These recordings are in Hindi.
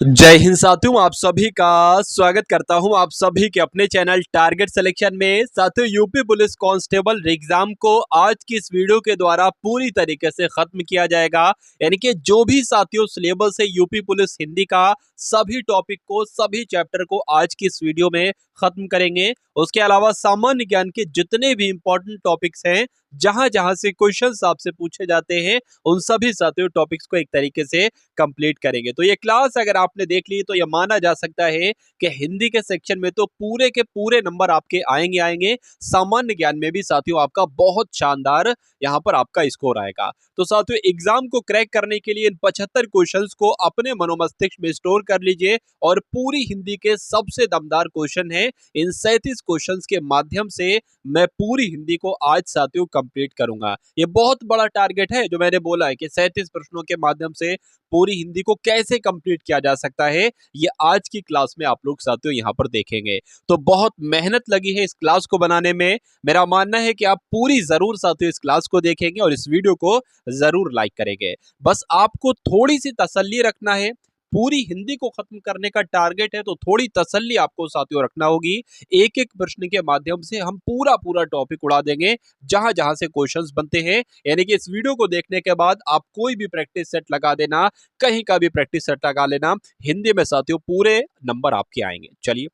जय हिंद साथियों, आप सभी का स्वागत करता हूं आप सभी के अपने चैनल टारगेट सिलेक्शन में। साथियों, यूपी पुलिस कांस्टेबल एग्जाम को आज की इस वीडियो के द्वारा पूरी तरीके से खत्म किया जाएगा। यानी कि जो भी साथियों सिलेबस है यूपी पुलिस हिंदी का, सभी टॉपिक को, सभी चैप्टर को आज की इस वीडियो में खत्म करेंगे। उसके अलावा सामान्य ज्ञान के जितने भी इंपॉर्टेंट टॉपिक्स हैं, जहां जहां से क्वेश्चंस आपसे पूछे जाते हैं, उन सभी साथियों टॉपिक्स को एक तरीके से कंप्लीट करेंगे। तो ये क्लास अगर आपने देख ली तो ये माना जा सकता है कि हिंदी के सेक्शन में तो पूरे के पूरे नंबर आपके आएंगे। सामान्य ज्ञान में भी साथियों आपका बहुत शानदार यहाँ पर आपका स्कोर आएगा। तो साथियों, एग्जाम को क्रैक करने के लिए इन 75 क्वेश्चंस को अपने मनोमस्तिष्क में स्टोर कर लीजिए और पूरी हिंदी के सबसे दमदार क्वेश्चन है, इन 37 क्वेश्चंस के माध्यम से मैं पूरी हिंदी को आज साथियों कंप्लीट करूंगा। ये बहुत बड़ा टारगेट है जो मैंने बोला है कि 37 प्रश्नों के माध्यम से पूरी हिंदी को कैसे कंप्लीट किया जा सकता है, ये आज की क्लास में आप लोग साथियों यहाँ पर देखेंगे। तो बहुत मेहनत लगी है इस क्लास को बनाने में। मेरा मानना है कि आप पूरी जरूर साथियों इस क्लास को देखेंगे और इस वीडियो को जरूर लाइक करेंगे। बस आपको थोड़ी सी तसल्ली रखना है। पूरी हिंदी को खत्म करने का टारगेट है तो थोड़ी तसल्ली आपको साथियों रखना होगी। एक एक प्रश्न के माध्यम से हम पूरा पूरा टॉपिक उड़ा देंगे जहां जहां से क्वेश्चंस बनते हैं। यानी कि इस वीडियो को देखने के बाद आप कोई भी प्रैक्टिस सेट लगा देना, कहीं का भी प्रैक्टिस सेट लगा लेना, हिंदी में साथियों पूरे नंबर आपके आएंगे। चलिए,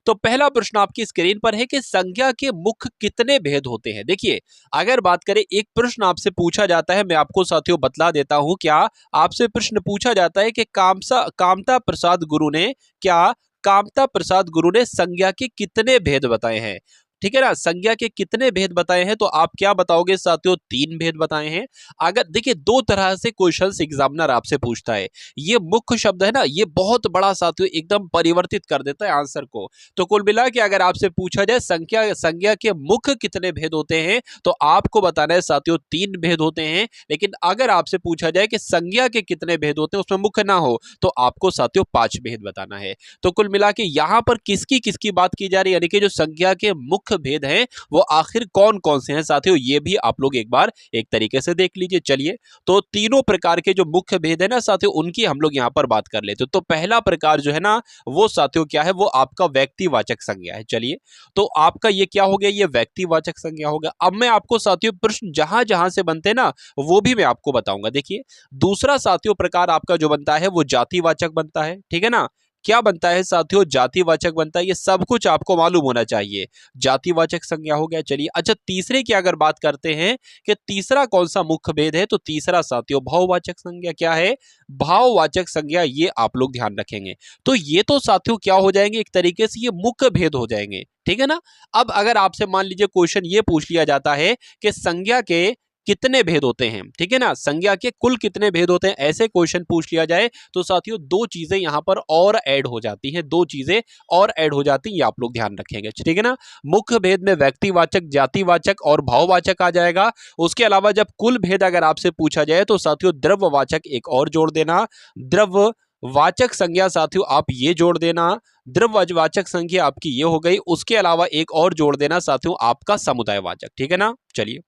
तो पहला प्रश्न आपकी स्क्रीन पर है कि संज्ञा के मुख्य कितने भेद होते हैं। देखिए, अगर बात करें, एक प्रश्न आपसे पूछा जाता है, मैं आपको साथियों बतला देता हूं क्या। आपसे प्रश्न पूछा जाता है कि कामता प्रसाद गुरु ने क्या कामता प्रसाद गुरु ने संज्ञा के कितने भेद बताए हैं। ठीक है ना, संज्ञा के कितने भेद बताए हैं, तो आप क्या बताओगे साथियों? 3 भेद बताए हैं। अगर देखिए, दो तरह से क्वेश्चंस एग्जामिनर आपसे पूछता है। ये मुख्य शब्द है ना, ये बहुत बड़ा साथियों एकदम परिवर्तित कर देता है आंसर को। तो कुल मिला के अगर आपसे पूछा जाए संज्ञा के मुख्य कितने भेद होते हैं, तो आपको बताना है साथियों 3 भेद होते हैं। लेकिन अगर आपसे पूछा जाए कि संज्ञा के कितने भेद होते हैं, उसमें मुख्य ना हो, तो आपको साथियों 5 भेद बताना है। तो कुल मिला के यहाँ पर किसकी किसकी बात की जा रही है, यानी कि जो संज्ञा के मुख्य भेद हैं वो आखिर कौन कौन से हैं साथियों, ये भी आप लोग एक बार एक तरीके से देख लीजिए। चलिए, तो तीनों प्रकार के जो मुख्य भेद है ना साथियों, उनकी हम लोग यहाँ पर बात कर लेते हैं। तो पहला प्रकार जो है ना, वो साथियों क्या है, वो आपका व्यक्तिवाचक संज्ञा है। चलिए, तो आपका ये क्या हो गया, ये व्यक्तिवाचक संज्ञा हो गया। अब मैं आपको साथियों प्रश्न जहां जहां से बनते हैं ना, वो भी मैं आपको बताऊंगा। देखिए, दूसरा साथियों प्रकार आपका जो बनता है वो जातिवाचक बनता है। ठीक है ना, क्या बनता है साथियों? जातिवाचक बनता है। ये सब कुछ आपको मालूम होना चाहिए। जातिवाचक संज्ञा हो गया। चलिए, अच्छा, तीसरे की अगर बात करते हैं कि तीसरा कौन सा मुख्य भेद है, तो तीसरा साथियों भाववाचक संज्ञा। क्या है? भाववाचक संज्ञा। ये आप लोग ध्यान रखेंगे। तो ये तो साथियों क्या हो जाएंगे, एक तरीके से ये मुख्य भेद हो जाएंगे। ठीक है ना। अब अगर आपसे मान लीजिए क्वेश्चन ये पूछ लिया जाता है कि संज्ञा के कितने भेद होते हैं, ठीक है ना, संज्ञा के कुल कितने भेद होते हैं, ऐसे क्वेश्चन पूछ लिया जाए, तो साथियों दो चीजें यहां पर और ऐड हो जाती हैं। दो चीजें और ऐड हो जाती हैं, ये आप लोग ध्यान रखेंगे। ठीक है ना, मुख्य भेद में व्यक्तिवाचक, जातिवाचक और भाववाचक आ जाएगा। उसके अलावा जब कुल भेद अगर आपसे पूछा जाए, तो साथियों द्रव्यवाचक एक और जोड़ देना। द्रव्य वाचक संज्ञा साथियों आप ये जोड़ देना। द्रव्यवाचक संज्ञा आपकी ये हो गई। उसके अलावा एक और जोड़ देना साथियों, आपका समुदायवाचक। ठीक है ना। चलिए,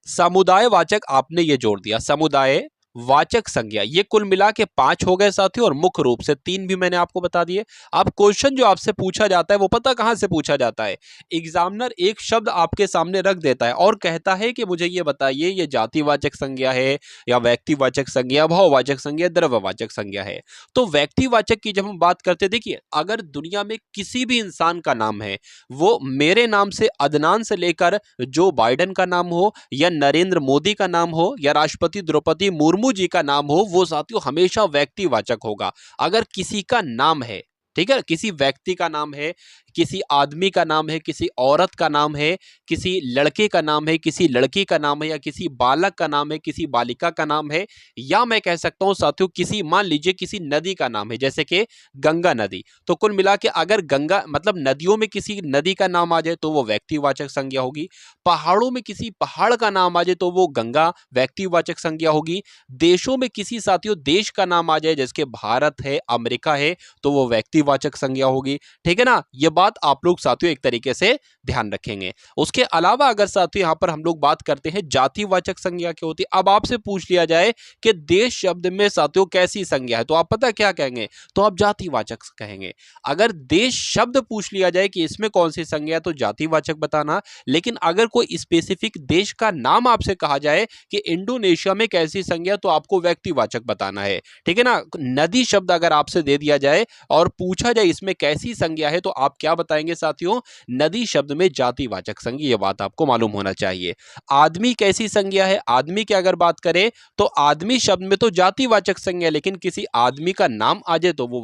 समुदायवाचक आपने ये जोड़ दिया, समुदाय वाचक संज्ञा। ये कुल मिला के 5 हो गए साथियों, और मुख्य रूप से 3 भी मैंने आपको बता दिए। अब क्वेश्चन जो आपसे पूछा जाता है वो पता कहां से पूछा जाता है? एग्जामिनर एक शब्द आपके सामने रख देता है और कहता है कि मुझे ये बताइए, ये जातिवाचक संज्ञा है या व्यक्तिवाचक संज्ञा, भाववाचक संज्ञा, द्रव्यवाचक संज्ञा है। तो व्यक्तिवाचक की जब हम बात करते हैं, देखिए, अगर दुनिया में किसी भी इंसान का नाम है, वो मेरे नाम से अदनान से लेकर जो बाइडेन का नाम हो, या नरेंद्र मोदी का नाम हो, या राष्ट्रपति द्रौपदी मुर्मू जी का नाम हो, वो साथियों हमेशा व्यक्तिवाचक होगा। अगर किसी का नाम है, ठीक है, किसी व्यक्ति का नाम है, किसी आदमी का नाम है, किसी औरत का नाम है, किसी लड़के का नाम है, किसी लड़की का नाम है, या किसी बालक का नाम है, किसी बालिका का नाम है, या मैं कह सकता हूं साथियों किसी, मान लीजिए किसी नदी का नाम है, जैसे कि गंगा नदी। तो कुल मिला के अगर गंगा मतलब नदियों में किसी नदी का नाम आ जाए तो वो व्यक्तिवाचक संज्ञा होगी। पहाड़ों में किसी पहाड़ का नाम आ जाए तो वो गंगा व्यक्तिवाचक संज्ञा होगी। देशों में किसी साथियों देश का नाम आ जाए, जैसे भारत है, अमेरिका है, तो वो व्यक्तिवाचक संज्ञा होगी। ठीक है ना, ये बात आप लोग साथियों एक तरीके से ध्यान रखेंगे। उसके अलावा अगर साथियों यहाँ पर हम लोग बात करते हैं जातिवाचक संज्ञा क्या होती है। अब आपसे पूछ लिया जाए कि देश शब्द में साथियों कैसी संज्ञा है, तो आप पता क्या कहेंगे, तो आप जातिवाचक कहेंगे। अगर देश शब्द पूछ लिया जाए कि इसमें कौन सी संज्ञा है, तो जातिवाचक बताना। लेकिन अगर कोई स्पेसिफिक देश का नाम आपसे कहा जाए कि इंडोनेशिया में कैसी संज्ञा, तो आपको व्यक्तिवाचक बताना है। ठीक है ना। नदी शब्द अगर आपसे दे दिया जाए और पूछा जाए इसमें कैसी संज्ञा है, तो आप क्या बताएंगे साथियों, नदी शब्द में जातिवाचक संज्ञा। यह बात आपको मालूम होना चाहिए। आदमी कैसी संज्ञा है, आदमी की अगर बात करें तो आदमी शब्द में तो जातिवाचक संज्ञा, लेकिन किसी आदमी का नाम आ जाए तो वो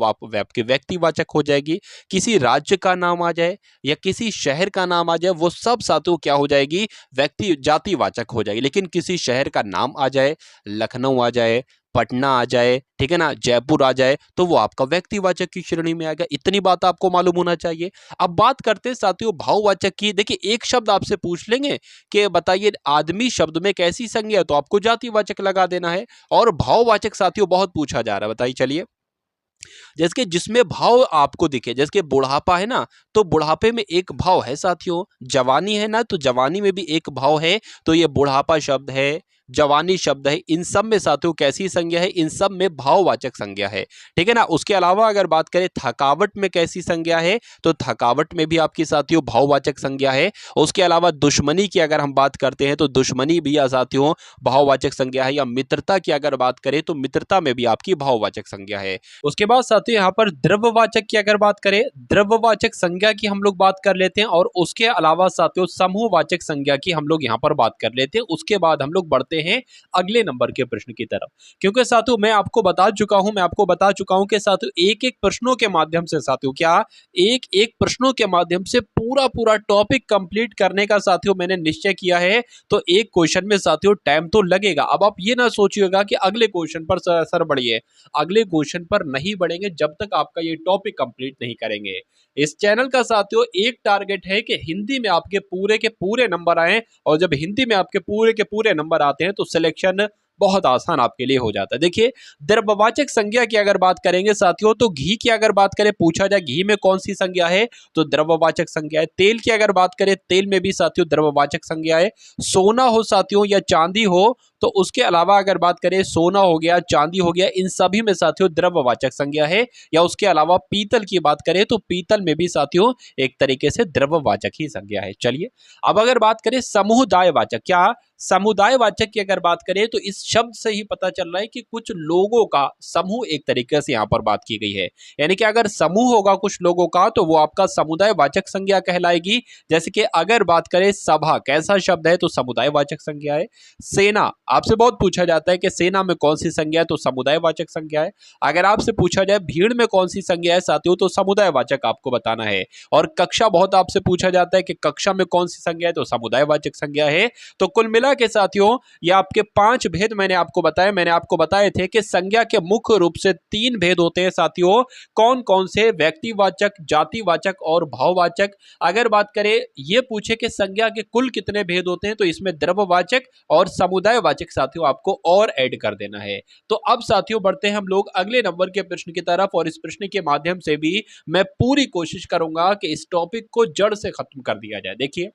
व्यक्तिवाचक हो जाएगी। किसी राज्य का नाम आ जाए या किसी शहर का नाम आ जाए, वो सब साथियों क्या हो जाएगी, व्यक्ति जातिवाचक हो जाएगी। लेकिन किसी शहर का नाम आ जाए, लखनऊ आ जाए, पटना आ जाए, ठीक है ना, जयपुर आ जाए, तो वो आपका व्यक्तिवाचक की श्रेणी में आएगा। इतनी बात आपको मालूम होना चाहिए। अब बात करते हैं साथियों भाववाचक की। देखिए एक शब्द आपसे पूछ लेंगे कि बताइए आदमी शब्द में कैसी संज्ञा है, तो आपको जातिवाचक लगा देना है। और भाववाचक साथियों बहुत पूछा जा रहा है, बताइए चलिए। जैसे कि जिसमें भाव आपको दिखे, जैसे कि बुढ़ापा है ना, तो बुढ़ापे में एक भाव है साथियों। जवानी है ना, तो जवानी में भी एक भाव है, तो ये बुढ़ापा शब्द है, जवानी शब्द है। इन सब में साथियों कैसी संज्ञा है, इन सब में भाववाचक संज्ञा है। ठीक है ना। उसके अलावा अगर बात करें थकावट में कैसी संज्ञा है, तो थकावट में भी आपकी साथियों भाववाचक संज्ञा है। उसके अलावा दुश्मनी की अगर हम बात करते हैं तो दुश्मनी भी साथियों भाववाचक संज्ञा है। या मित्रता की अगर बात करें तो मित्रता में भी आपकी भाववाचक संज्ञा है। उसके बाद साथियों यहाँ पर द्रव्यवाचक की अगर बात करें, द्रव्यवाचक संज्ञा की हम लोग बात कर लेते हैं। और उसके अलावा साथियों समूहवाचक संज्ञा की हम लोग यहाँ पर बात कर लेते हैं। उसके बाद हम लोग बढ़ते हैं अगले नंबर के प्रश्न की तरफ। क्योंकि साथियों मैं आपको बता चुका हूं कि साथियों एक एक प्रश्नों के माध्यम से साथियों क्या एक एक प्रश्नों के माध्यम से पूरा पूरा टॉपिक कंप्लीट करने का साथियों मैंने निश्चय किया है। तो एक क्वेश्चन में साथियों टाइम तो लगेगा। अब आप ये ना सोचिएगा कि अगले क्वेश्चन पर सर बढ़िए, अगले क्वेश्चन पर नहीं बढ़ेंगे जब तक आपका ये टॉपिक कंप्लीट नहीं करेंगे। इस चैनल का साथियों एक टारगेट है कि हिंदी में आपके पूरे के पूरे नंबर आए। और जब हिंदी में आपके पूरे के पूरे नंबर आते हैं तो सिलेक्शन बहुत आसान आपके लिए हो जाता है। देखिए द्रव्यवाचक संज्ञा की अगर बात करेंगे साथियों, तो घी की अगर बात करें, पूछा जाए घी में कौन सी संज्ञा है, तो द्रव्यवाचक संज्ञा है। तेल की अगर बात करें, तेल में भी साथियों द्रव्यवाचक संज्ञा है। सोना हो साथियों या चांदी हो, तो उसके अलावा अगर बात करें सोना हो गया, चांदी हो गया, इन सभी में साथियों द्रव्यवाचक संज्ञा है। या उसके अलावा पीतल की बात करें तो पीतल में भी साथियों एक तरीके से द्रव्यवाचक ही संज्ञा है। चलिए अब अगर बात करें समुदायवाचक, क्या समुदायवाचक की अगर बात करें तो इस शब्द से ही पता चल रहा है कि कुछ लोगों का समूह एक तरीके से यहाँ पर बात की गई है। यानी कि अगर समूह होगा कुछ लोगों का तो वो आपका समुदायवाचक संज्ञा कहलाएगी। जैसे कि अगर बात करें सभा कैसा शब्द है, तो समुदायवाचक संज्ञा है। सेना आपसे बहुत पूछा जाता है कि सेना में कौन सी संज्ञा है, तो समुदायवाचक संज्ञा है। अगर आपसे पूछा जाए भीड़ में कौन सी संज्ञा है साथियों, तो समुदायवाचक आपको बताना है। और कक्षा बहुत आपसे पूछा जाता है कि कक्षा में कौन सी संज्ञा है, तो समुदायवाचक संज्ञा है। तो कुल मिला के साथियों ये आपके 5 भेद मैंने आपको बताए थे कि संज्ञा के मुख्य रूप से 3 भेद होते हैं साथियों। कौन कौन से, व्यक्तिवाचक, जातिवाचक और भाववाचक। अगर बात करें ये पूछे कि संज्ञा के कुल कितने भेद होते हैं, तो इसमें द्रव्यवाचक और समुदायवाचक साथियों आपको और ऐड कर देना है। तो अब साथियों बढ़ते हैं हम लोग अगले नंबर के प्रश्न की तरफ। और इस प्रश्न के माध्यम से भी मैं पूरी कोशिश करूंगा कि इस टॉपिक को जड़ से खत्म कर दिया जाए। देखिए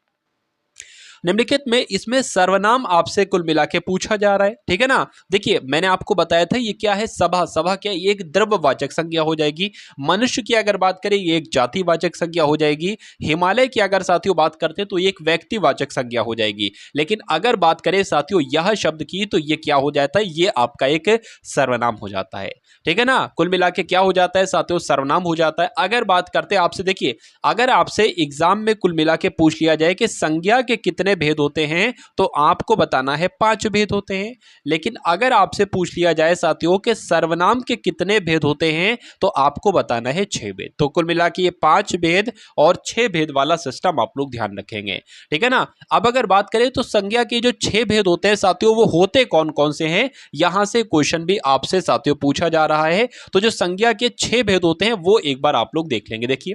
निम्नलिखित में इसमें सर्वनाम आपसे कुल मिला के पूछा जा रहा है। ठीक है ना। देखिए मैंने आपको बताया था ये क्या है, सभा। सभा क्या है, ये एक द्रव्यवाचक संज्ञा हो जाएगी। मनुष्य की अगर बात करें ये एक जातिवाचक संज्ञा हो जाएगी। हिमालय की अगर साथियों बात करते हैं तो ये एक व्यक्तिवाचक संज्ञा हो जाएगी। लेकिन अगर बात करें साथियों यह शब्द की, तो ये क्या हो जाता है, ये आपका एक सर्वनाम हो जाता है। ठीक है ना। कुल मिला के क्या हो जाता है साथियों, सर्वनाम हो जाता है। अगर बात करते हैं आपसे, देखिए अगर आपसे एग्जाम में कुल मिला के पूछ लिया जाए कि संज्ञा के कितने भेद होते हैं, तो आपको बताना है 5 भेद होते हैं। लेकिन अगर आपसे पूछ लिया जाए साथियों कि सर्वनाम के कितने भेद होते हैं, तो आपको बताना है 6 भेद। तो कुल मिला के ये 5 भेद और 6 भेद वाला सिस्टम आप लोग ध्यान रखेंगे। ठीक है ना। अब अगर बात करें तो संज्ञा के जो 6 भेद होते हैं साथियों, वो होते कौन कौन से हैं, यहां से क्वेश्चन भी आपसे साथियों पूछा जा रहा है। तो जो संज्ञा के 6 भेद होते हैं वो एक बार आप लोग देख लेंगे। देखिए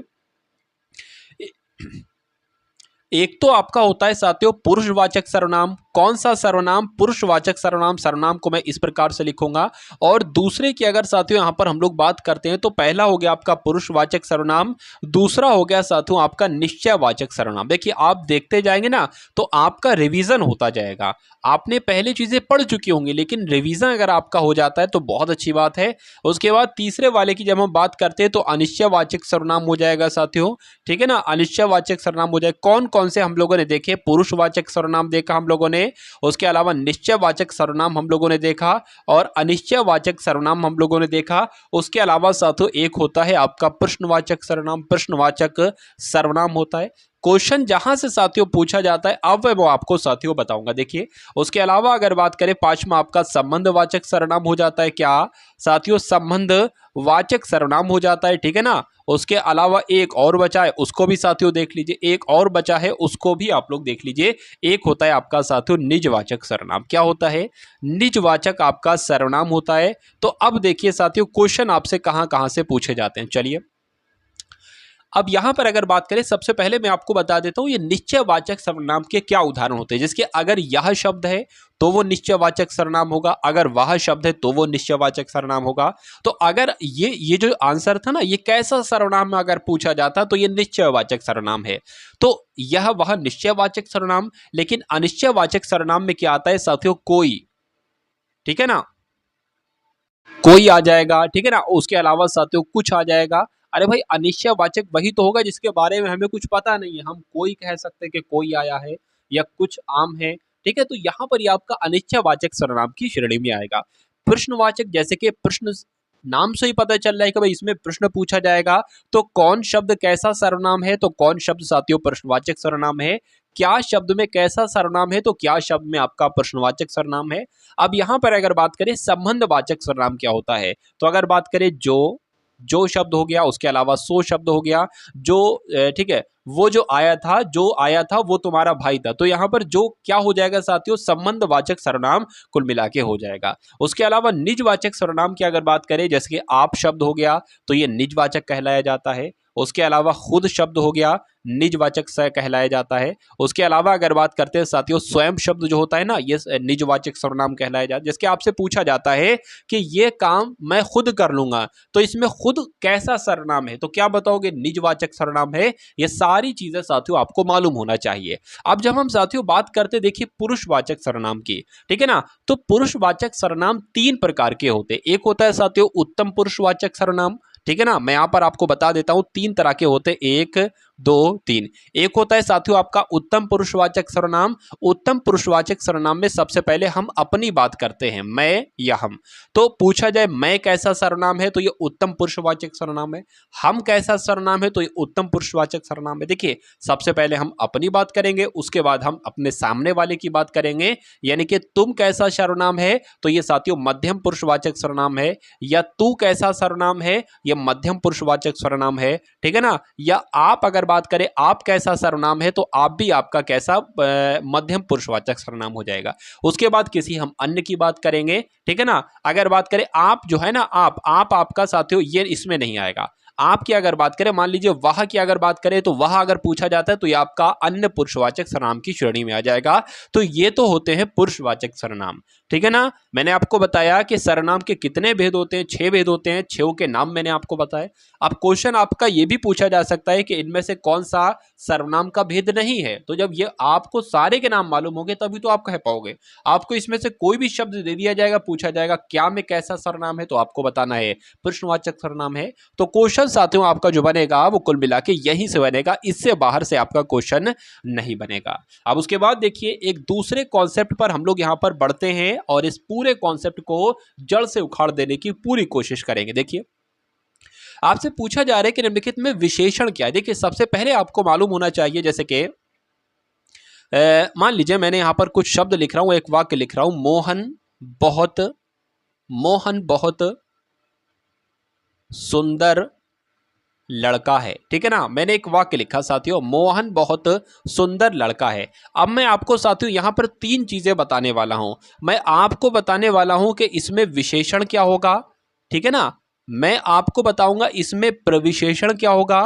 एक तो आपका होता है साथियों पुरुषवाचक सर्वनाम। कौन सा सर्वनाम? पुरुषवाचक सर्वनाम। सर्वनाम को मैं इस प्रकार से लिखूंगा। और दूसरे की अगर साथियों यहां पर हम लोग बात करते हैं तो पहला हो गया आपका पुरुषवाचक सर्वनाम, दूसरा हो गया साथियों आपका निश्चयवाचक सर्वनाम। देखिए आप देखते जाएंगे ना तो आपका रिवीजन होता जाएगा। आपने पहले चीजें पढ़ चुकी होंगी लेकिन रिवीजन अगर आपका हो जाता है तो बहुत अच्छी बात है। उसके बाद तीसरे वाले की जब हम बात करते हैं तो अनिश्चयवाचक सर्वनाम हो जाएगा साथियों, ठीक है ना। अनिश्चयवाचक सर्वनाम हो जाए। कौन कौन से हम लोगों ने देखे? पुरुषवाचक सर्वनाम देखा हम लोगों ने, उसके अलावा निश्चयवाचक सर्वनाम हम लोगों ने देखा और अनिश्चयवाचक सर्वनाम हम लोगों ने देखा। उसके अलावा साथियों एक होता है आपका प्रश्नवाचक सर्वनाम। प्रश्नवाचक सर्वनाम होता है। क्वेश्चन जहां से साथियों पूछा जाता है अब वो आपको साथियों बताऊंगा। देखिए उसके अलावा अगर बात करें पांचवा आपका संबंधवाचक सर्वनाम हो जाता है। क्या साथियों? संबंधवाचक सर्वनाम हो जाता है, ठीक है ना। उसके अलावा एक और बचा है उसको भी साथियों देख लीजिए। एक और बचा है उसको भी आप लोग देख लीजिए। एक होता है आपका साथियों निजवाचक सर्वनाम। क्या होता है? निजवाचक आपका सर्वनाम होता है। तो अब देखिए साथियों क्वेश्चन आपसे कहां कहां से पूछे जाते हैं। चलिए अब यहां पर अगर बात करें सबसे पहले मैं आपको बता देता हूं ये निश्चयवाचक सर्वनाम के क्या उदाहरण होते हैं। जिसके अगर यह शब्द है तो वो निश्चयवाचक सर्वनाम होगा, अगर वह शब्द है तो वो निश्चयवाचक सर्वनाम होगा। तो अगर ये जो आंसर था ना ये कैसा सर्वनाम अगर पूछा जाता तो ये निश्चयवाचक सर्वनाम है। तो यह वह निश्चयवाचक सर्वनाम। लेकिन अनिश्चयवाचक सर्वनाम में क्या आता है साथियों? कोई, ठीक है ना, कोई आ जाएगा, ठीक है ना। उसके अलावा साथियों कुछ आ जाएगा। अरे भाई अनिश्चयवाचक वही तो होगा जिसके बारे में हमें कुछ पता नहीं है। हम कोई कह सकते हैं कि कोई आया है या कुछ आम है, ठीक है। तो यहां पर ये आपका अनिश्चयवाचक सर्वनाम की श्रेणी में आएगा। प्रश्नवाचक जैसे कि प्रश्न, नाम से ही पता चल रहा है कि भाई इसमें प्रश्न पूछा जाएगा। तो कौन शब्द कैसा सर्वनाम है? तो कौन शब्द साथियों प्रश्नवाचक सर्वनाम है। क्या शब्द में कैसा सर्वनाम है? तो क्या शब्द में आपका प्रश्नवाचक सर्वनाम है। अब यहां पर अगर बात करें संबंधवाचक सर्वनाम क्या होता है तो अगर बात करें जो शब्द हो गया, उसके अलावा सो शब्द हो गया, जो ठीक है वो जो आया था वो तुम्हारा भाई था। तो यहां पर जो क्या हो जाएगा साथियों? संबंधवाचक सर्वनाम कुल मिला के हो जाएगा। उसके अलावा निजवाचक सर्वनाम की अगर बात करें जैसे कि आप शब्द हो गया तो ये निजवाचक कहलाया जाता है। उसके अलावा खुद शब्द हो गया निजवाचक से कहलाया जाता है। उसके अलावा अगर बात करते हैं साथियों स्वयं शब्द जो होता है ना ये निजवाचक सर्वनाम कहलाया जाता है। जिसके आपसे पूछा जाता है कि ये काम मैं खुद कर लूंगा तो इसमें खुद कैसा सर्वनाम है तो क्या बताओगे? निजवाचक सर्वनाम है। ये सारी चीजें साथियों आपको मालूम होना चाहिए। अब जब हम साथियों बात करते देखिए पुरुषवाचक सर्वनाम की, ठीक है ना, तो पुरुषवाचक सर्वनाम तीन प्रकार के होते हैं। एक होता है साथियों उत्तम पुरुषवाचक सर्वनाम, ठीक है ना। मैं यहां पर आपको बता देता हूं तीन तरह के होते, एक दो तीन। एक होता है साथियों आपका उत्तम पुरुषवाचक सर्वनाम। उत्तम पुरुषवाचक सर्वनाम में सबसे पहले हम अपनी बात करते हैं, मैं या हम। तो पूछा जाए मैं कैसा सर्वनाम है तो ये उत्तम पुरुषवाचक सर्वनाम है। हम कैसा सर्वनाम है तो ये उत्तम पुरुषवाचक सर्वनाम है। देखिए सबसे पहले हम अपनी बात करेंगे, उसके बाद हम अपने सामने वाले की बात करेंगे। यानी कि तुम कैसा सर्वनाम है तो ये साथियों मध्यम पुरुषवाचक सर्वनाम है, या तू कैसा सर्वनाम है ये मध्यम पुरुषवाचक सर्वनाम है, ठीक है ना। या आप अगर बात करें आप कैसा सर्वनाम है तो आप भी आपका कैसा मध्यम पुरुषवाचक सर्वनाम हो जाएगा। उसके बाद किसी हम अन्य की बात करेंगे, ठीक है ना। अगर बात करें आप जो है ना आप आपका साथियों ये इसमें नहीं आएगा। आपकी अगर बात करें मान लीजिए वह की अगर बात करें तो वह अगर पूछा जाता है तो ये आपका अन्य पुरुषवाचक सर्वनाम की श्रेणी में आ जाएगा। तो ये तो होते हैं पुरुषवाचक सर्वनाम, ठीक है ना। मैंने आपको बताया कि सर्वनाम के कितने भेद होते हैं, 6 भेद होते हैं। 6 के नाम मैंने आपको बताए। अब क्वेश्चन आपका ये भी पूछा जा सकता है कि इनमें से कौन सा सर्वनाम का भेद नहीं है। तो जब ये आपको सारे के नाम मालूम होंगे तभी तो आप कह पाओगे। आपको इसमें से कोई भी शब्द दे दिया जाएगा, पूछा जाएगा क्या में कैसा सर्वनाम है तो आपको बताना है प्रश्नवाचक सर्वनाम है। तो क्वेश्चन साथियों आपका जो बनेगा वो कुल मिला के यहीं से बनेगा, इससे बाहर से आपका क्वेश्चन नहीं बनेगा। अब उसके बाद देखिए एक दूसरे कॉन्सेप्ट पर हम लोग यहां पर बढ़ते हैं और इस पूरे कॉन्सेप्ट को जड़ से उखाड़ देने की पूरी कोशिश करेंगे। देखिए आपसे पूछा जा रहा है कि निम्नलिखित में विशेषण क्या है। देखिए सबसे पहले आपको मालूम होना चाहिए जैसे कि मान लीजिए मैंने यहां पर कुछ शब्द लिख रहा हूं, एक वाक्य लिख रहा हूं, मोहन बहुत सुंदर लड़का है, ठीक है ना। मैंने एक वाक्य लिखा साथियों, मोहन बहुत सुंदर लड़का है। अब मैं आपको साथियों यहां पर तीन चीजें बताने वाला हूं। मैं आपको बताने वाला हूं कि इसमें विशेषण क्या होगा, ठीक है ना। मैं आपको बताऊंगा इसमें प्रविशेषण क्या होगा,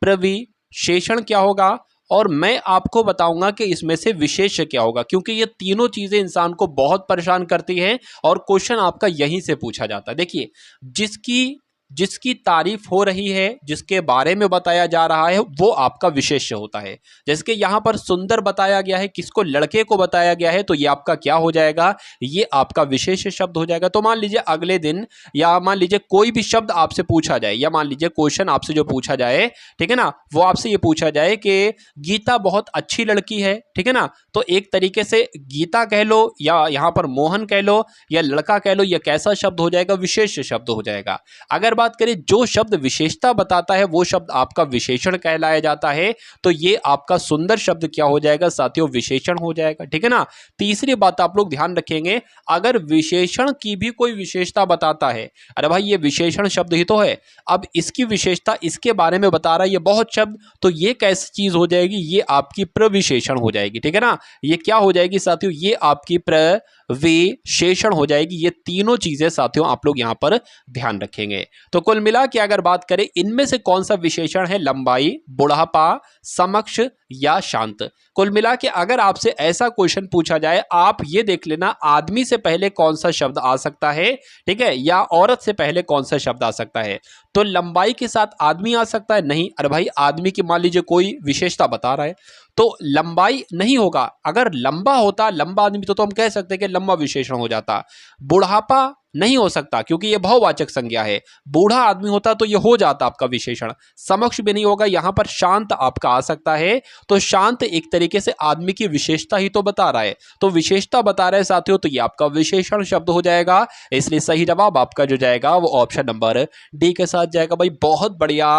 प्रविशेषण क्या होगा, और मैं आपको बताऊंगा कि इसमें से विशेष क्या होगा, क्योंकि ये तीनों चीजें इंसान को बहुत परेशान करती हैं और क्वेश्चन आपका यहीं से पूछा जाता है। देखिए, जिसकी जिसकी तारीफ हो रही है, जिसके बारे में बताया जा रहा है, वो आपका विशेष्य होता है। जैसे कि यहां पर सुंदर बताया गया है, किसको, लड़के को बताया गया है, तो ये आपका क्या हो जाएगा, ये आपका विशेष शब्द हो जाएगा। तो मान लीजिए अगले दिन, या मान लीजिए कोई भी शब्द आपसे पूछा जाए, या मान लीजिए क्वेश्चन आपसे जो पूछा जाए, ठीक है ना, वो आपसे ये पूछा जाए कि गीता बहुत अच्छी लड़की है, ठीक है ना, तो एक तरीके से गीता कह लो, या यहां पर मोहन कह लो, या लड़का कह लो, यह कैसा शब्द हो जाएगा, विशेष शब्द हो जाएगा। अगर बात करें जो शब्द विशेषता बताता है, वो शब्द आपका विशेषण कहलाया जाता है, तो ये आपका सुंदर शब्द क्या हो जाएगा साथियों, विशेषण हो जाएगा, ठीक है ना। तीसरी बात आप लोग ध्यान रखेंगे, अगर विशेषण की भी कोई विशेषता बताता है, अरे भाई ये विशेषण शब्द ही तो है, अब इसकी विशेषता इसके बारे में बता रहा है ये बहुत शब्द, तो ये कैसी चीज हो जाएगी, ये आपकी प्रविशेषण हो जाएगी, ठीक है ना। ये क्या हो जाएगी साथियों, ये आपकी प्रविशेषण हो जाएगी। ये तीनों चीजें साथियों आप लोग यहां पर ध्यान रखेंगे। तो कुल मिला के अगर बात करें, इनमें से कौन सा विशेषण है, लंबाई, बुढ़ापा, समक्ष या शांत। कुल मिला के अगर आपसे ऐसा क्वेश्चन पूछा जाए, आप ये देख लेना आदमी से पहले कौन सा शब्द आ सकता है, ठीक है, या औरत से पहले कौन सा शब्द आ सकता है। तो लंबाई के साथ आदमी आ सकता है, नहीं, अरे भाई आदमी की मान लीजिए कोई विशेषता बता रहा है, तो लंबाई नहीं होगा। अगर लंबा होता, लंबा आदमी, तो हम कह सकते हैं कि लंबा विशेषण हो जाता। बुढ़ापा नहीं हो सकता क्योंकि यह बहुवाचक संज्ञा है, बूढ़ा आदमी होता तो यह हो जाता आपका विशेषण। समक्ष भी नहीं होगा, यहां पर शांत आपका आ सकता है, तो शांत एक तरीके से आदमी की विशेषता ही तो बता रहा है, तो विशेषता बता रहे साथियों, तो ये आपका विशेषण शब्द हो जाएगा। इसलिए सही जवाब आपका जो जाएगा वो ऑप्शन नंबर डी के साथ जाएगा। भाई बहुत बढ़िया,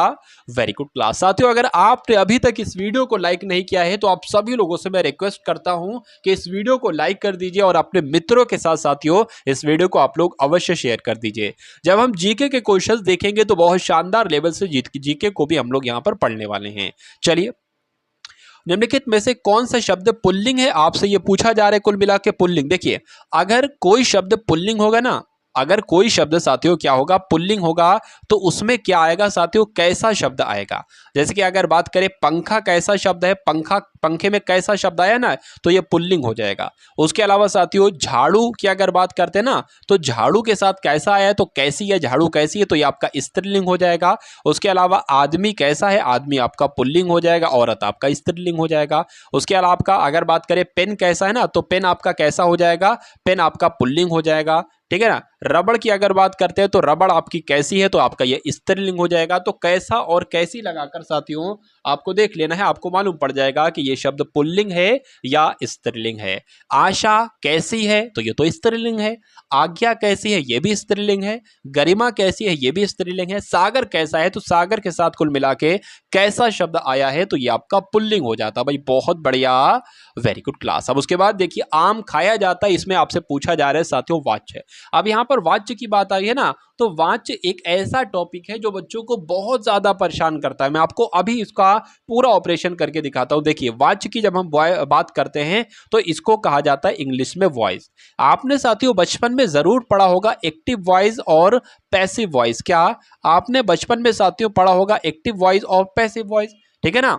वेरी गुड क्लास। साथियों अगर आपने अभी तक इस वीडियो को लाइक नहीं किया है, तो आप सभी लोगों से मैं रिक्वेस्ट करता हूं कि इस वीडियो को लाइक कर दीजिए और अपने मित्रों के साथ साथियों इस वीडियो को आप लोग अवश्य शेयर कर दीजिए। जब हम जीके के क्वेश्चंस देखेंगे तो बहुत शानदार लेवल से जीके को भी हम लोग यहां पर पढ़ने वाले हैं। चलिए, निम्नलिखित में से कौन सा शब्द पुल्लिंग है, आपसे यह पूछा जा रहा है। कुल मिला के पुल्लिंग, देखिए अगर कोई शब्द पुल्लिंग होगा ना, अगर कोई शब्द साथियों क्या होगा, पुल्लिंग होगा, तो उसमें क्या आएगा साथियों, कैसा शब्द आएगा। जैसे कि अगर बात करें पंखा कैसा शब्द है, पंखा, पंखे में कैसा शब्द आया ना, तो ये पुल्लिंग हो जाएगा। उसके अलावा साथियों झाड़ू की अगर बात करते हैं ना, तो झाड़ू के साथ कैसा आया है, तो कैसी है, झाड़ू कैसी है, तो ये आपका स्त्रीलिंग हो जाएगा। उसके अलावा आदमी कैसा है, आदमी आपका पुल्लिंग हो जाएगा, औरत आपका स्त्रीलिंग हो जाएगा। उसके अलावा आपका अगर बात करें पेन कैसा है ना, तो पेन आपका कैसा हो जाएगा, पेन आपका पुल्लिंग हो जाएगा, ठीक है ना। रबड़ की अगर बात करते हैं तो रबड़ आपकी कैसी है, तो आपका ये स्त्रीलिंग हो जाएगा। तो कैसा और कैसी लगाकर साथियों आपको देख लेना है, आपको मालूम पड़ जाएगा कि ये शब्द पुल्लिंग है या स्त्रीलिंग है। आशा कैसी है, तो ये तो स्त्रीलिंग है। आज्ञा कैसी है, ये भी स्त्रीलिंग है। गरिमा कैसी है, ये भी स्त्रीलिंग है। सागर कैसा है, तो सागर के साथ कुल मिला के कैसा शब्द आया है, तो ये आपका पुल्लिंग हो जाता। भाई बहुत बढ़िया, वेरी गुड क्लास। अब उसके बाद देखिए आम खाया जाता है, इसमें आपसे पूछा जा रहा है साथियों वाच्य। अब यहां पर वाच्य की बात आई है ना, तो वाच्य एक ऐसा टॉपिक है जो बच्चों को बहुत ज्यादा परेशान करता है। मैं आपको अभी इसका पूरा ऑपरेशन करके दिखाता हूं। देखिए वाच्य की जब हम बात करते हैं तो इसको कहा जाता है इंग्लिश में वॉइस। आपने साथियों बचपन में जरूर पढ़ा होगा एक्टिव वॉइस और पैसिव वॉइस। क्या आपने बचपन में साथियों पढ़ा होगा एक्टिव वॉइस और पैसिव वॉइस, ठीक है ना।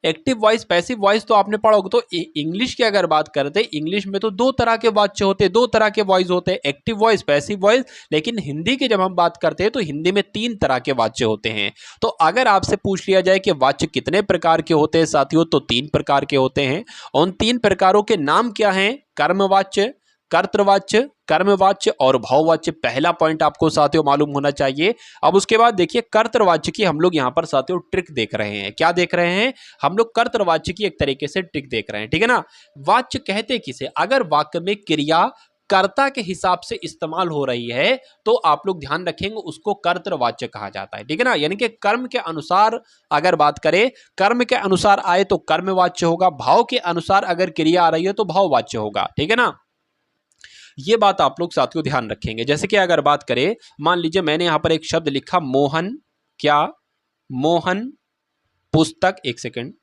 एक्टिव वॉइस, पैसिव वॉइस तो आपने पढ़ा होगा। तो इंग्लिश की अगर बात करते हैं, इंग्लिश में तो दो तरह के वाच्य होते हैं, दो तरह के वॉइस होते हैं, एक्टिव वॉइस, पैसिव वॉइस। लेकिन हिंदी की जब हम बात करते हैं तो हिंदी में तीन तरह के वाच्य होते हैं। तो अगर आपसे पूछ लिया जाए कि वाच्य कितने प्रकार के होते हैं साथियों, तो तीन प्रकार के होते हैं। उन तीन प्रकारों के नाम क्या हैं, कर्मवाच्य, कर्तृवाच्य, कर्मवाच्य और भाववाच्य। पहला पॉइंट आपको साथियों मालूम होना चाहिए। अब उसके बाद देखिए कर्तृवाच्य की हम लोग यहां पर साथियों ट्रिक देख रहे हैं। क्या देख रहे हैं हम लोग, कर्तृवाच्य की एक तरीके से ट्रिक देख रहे हैं, ठीक है ना। वाच्य कहते किसे, अगर वाक्य में क्रिया कर्ता के हिसाब से इस्तेमाल हो रही है तो आप लोग ध्यान रखेंगे उसको कर्तृवाच्य कहा जाता है, ठीक है ना। यानी कि कर्म के अनुसार अगर बात करें, कर्म के अनुसार आए तो कर्मवाच्य होगा, भाव के अनुसार अगर क्रिया आ रही है तो भाववाच्य होगा, ठीक है ना। ये बात आप लोग साथियों ध्यान रखेंगे। जैसे कि अगर बात करें, मान लीजिए मैंने यहां पर एक शब्द लिखा मोहन, क्या, मोहन पुस्तक, एक सेकंड,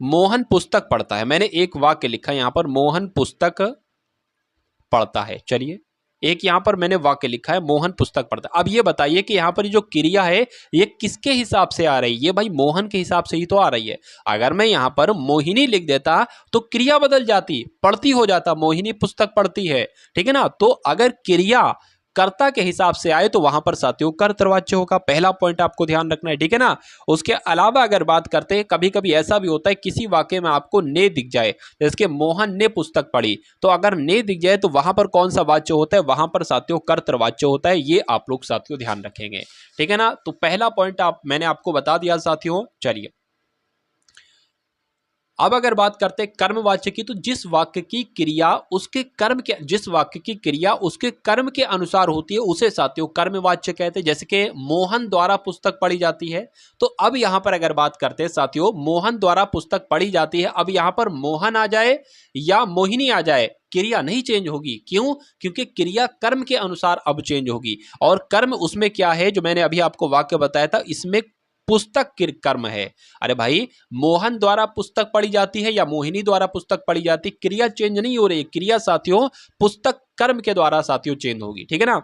मोहन पुस्तक पढ़ता है। मैंने एक वाक्य लिखा यहां पर, मोहन पुस्तक पढ़ता है। चलिए एक यहाँ पर मैंने वाक्य लिखा है, मोहन पुस्तक पढ़ता है। अब ये बताइए कि यहाँ पर जो क्रिया है ये किसके हिसाब से आ रही है? ये भाई मोहन के हिसाब से ही तो आ रही है। अगर मैं यहाँ पर मोहिनी लिख देता तो क्रिया बदल जाती, पढ़ती हो जाता, मोहिनी पुस्तक पढ़ती है, ठीक है ना। तो अगर क्रिया कर्ता के हिसाब से आए तो वहां पर साथियों कर्तृवाच्य होगा। पहला पॉइंट आपको ध्यान रखना है, ठीक है ना। उसके अलावा अगर बात करते हैं, कभी कभी ऐसा भी होता है किसी वाक्य में आपको ने दिख जाए, जैसे मोहन ने पुस्तक पढ़ी, तो अगर ने दिख जाए तो वहां पर कौन सा वाच्य होता है? वहां पर साथियों कर्तृवाच्य होता है। ये आप लोग साथियों ध्यान रखेंगे, ठीक है ना। तो पहला पॉइंट मैंने आपको बता दिया साथियों। चलिए अब अगर बात करते हैं कर्मवाच्य की, तो जिस वाक्य की क्रिया उसके कर्म के, जिस वाक्य की क्रिया उसके कर्म के अनुसार होती है उसे साथियों कर्मवाच्य कहते हैं। जैसे कि मोहन द्वारा पुस्तक पढ़ी जाती है, तो अब यहां पर अगर बात करते हैं साथियों, मोहन द्वारा पुस्तक पढ़ी जाती है, अब यहां पर मोहन आ जाए या मोहिनी आ जाए, क्रिया नहीं चेंज होगी। क्यों? क्योंकि क्रिया कर्म के अनुसार अब चेंज होगी, और कर्म उसमें क्या है जो मैंने अभी आपको वाक्य बताया था, इसमें पुस्तक कर्म है। अरे भाई, मोहन द्वारा पुस्तक पढ़ी जाती है या मोहिनी द्वारा पुस्तक पढ़ी जाती, क्रिया चेंज नहीं हो रही, क्रिया साथियों पुस्तक कर्म के द्वारा साथियों चेंज होगी, ठीक है ना।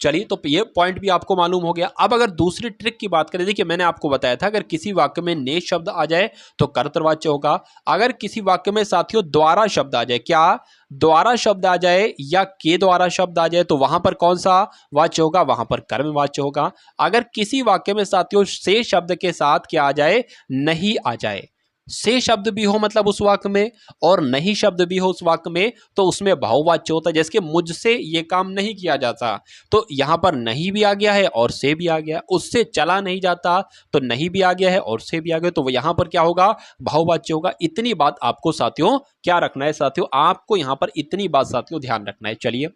चलिए, तो ये पॉइंट भी आपको मालूम हो गया। अब अगर दूसरी ट्रिक की बात करें, देखिए मैंने आपको बताया था अगर किसी वाक्य में ने शब्द आ जाए तो कर्तृवाच्य होगा। अगर किसी वाक्य में साथियों द्वारा शब्द आ जाए, क्या द्वारा शब्द आ जाए या के द्वारा शब्द आ जाए, तो वहां पर कौन सा वाच्य होगा? वहां पर कर्मवाच्य होगा। अगर किसी वाक्य में साथियों से शब्द के साथ क्या आ जाए? नहीं आ जाए, से शब्द भी हो मतलब उस वाक्य में, और नहीं शब्द भी हो उस वाक्य में, तो उसमें भाववाच्य होता है। जैसे कि मुझसे ये काम नहीं किया जाता, तो यहां पर नहीं भी आ गया है और से भी आ गया। उससे चला नहीं जाता, तो नहीं भी आ गया है और से भी आ गया, तो यहां पर क्या होगा? भाववाच्य होगा। इतनी बात आपको साथियों क्या रखना है? साथियों आपको यहां पर इतनी बात साथियों ध्यान रखना है। चलिए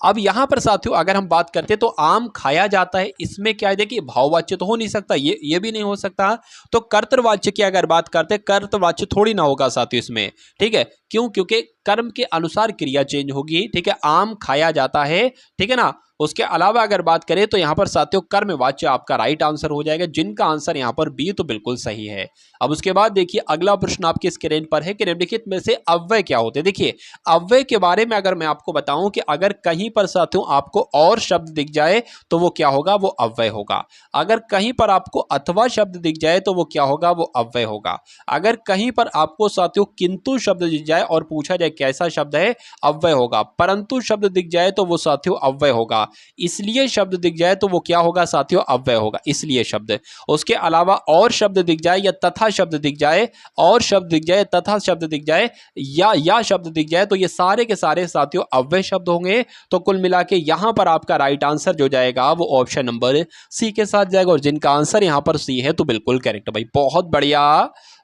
अब यहां पर साथियों अगर हम बात करते हैं तो आम खाया जाता है, इसमें क्या है? देखिए भाववाच्य तो हो नहीं सकता, ये भी नहीं हो सकता, तो कर्तृवाच्य की अगर बात करते हैं, कर्तृवाच्य थोड़ी ना होगा साथियों इसमें, ठीक है। क्यों? क्योंकि कर्म के अनुसार क्रिया चेंज होगी, ठीक है। आम खाया जाता है, ठीक है ना। उसके अलावा अगर बात करें तो यहां पर साथियों कर्मवाच्य आपका राइट आंसर हो जाएगा, जिनका आंसर यहां पर बी तो बिल्कुल सही है। अब उसके बाद देखिए अगला प्रश्न आपकी स्क्रीन पर है कि निम्नलिखित में से अव्यय क्या होते हैं। देखिए अव्यय के बारे में अगर मैं आपको बताऊं कि अगर कहीं पर साथियों आपको और शब्द दिख जाए तो वो क्या होगा? वो अव्यय होगा। अगर कहीं पर आपको अथवा शब्द दिख जाए तो वो क्या होगा? वो अव्यय होगा। अगर कहीं पर आपको साथियों किंतु शब्द दिख जाए और पूछा जाए कैसा शब्द है, अव्यय होगा। परंतु शब्द दिख जाए तो वो साथियों अव्यय होगा। इसलिए शब्द दिख जाए तो वो क्या होगा साथियों? अव्यय होगा, इसलिए शब्द। उसके अलावा और शब्द दिख जाए या तथा शब्द दिख जाए, और शब्द दिख जाए, तथा शब्द दिख जाए, या शब्द दिख जाए, तो ये सारे के सारे साथियों अव्यय शब्द होंगे। तो कुल मिला के यहां पर आपका राइट आंसर जो जाएगा वो ऑप्शन नंबर सी के साथ जाएगा, और जिनका आंसर यहां पर सी है तो बिल्कुल करेक्ट भाई, बहुत बढ़िया,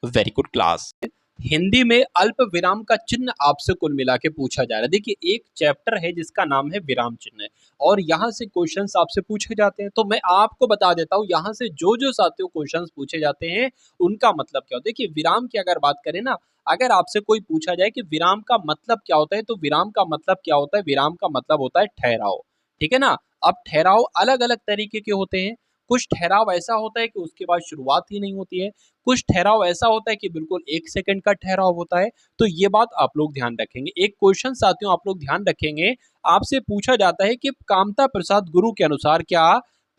वेरी गुड क्लास। हिंदी में अल्प विराम का चिन्ह आपसे कुल मिला के पूछा जा रहा है। देखिए एक चैप्टर है जिसका नाम है विराम चिन्ह, और यहाँ से क्वेश्चंस आपसे पूछे जाते हैं। तो मैं आपको बता देता हूँ यहाँ से जो जो साथियों क्वेश्चंस पूछे जाते हैं उनका मतलब क्या होता है। देखिए विराम की अगर बात करें ना, अगर आपसे कोई पूछा जाए कि विराम का मतलब क्या होता है, तो विराम का मतलब क्या होता है? विराम का मतलब होता है ठहराव, ठीक है ना। अब ठहराव अलग अलग तरीके के होते हैं। कुछ ठहराव ऐसा होता है कि उसके बाद शुरुआत ही नहीं होती है, कुछ ठहराव ऐसा होता है कि बिल्कुल 1 सेकंड का ठहराव होता है। तो ये बात आप लोग ध्यान रखेंगे। एक क्वेश्चन साथियों आप लोग ध्यान रखेंगे, आपसे पूछा जाता है कि कामता प्रसाद गुरु के अनुसार, क्या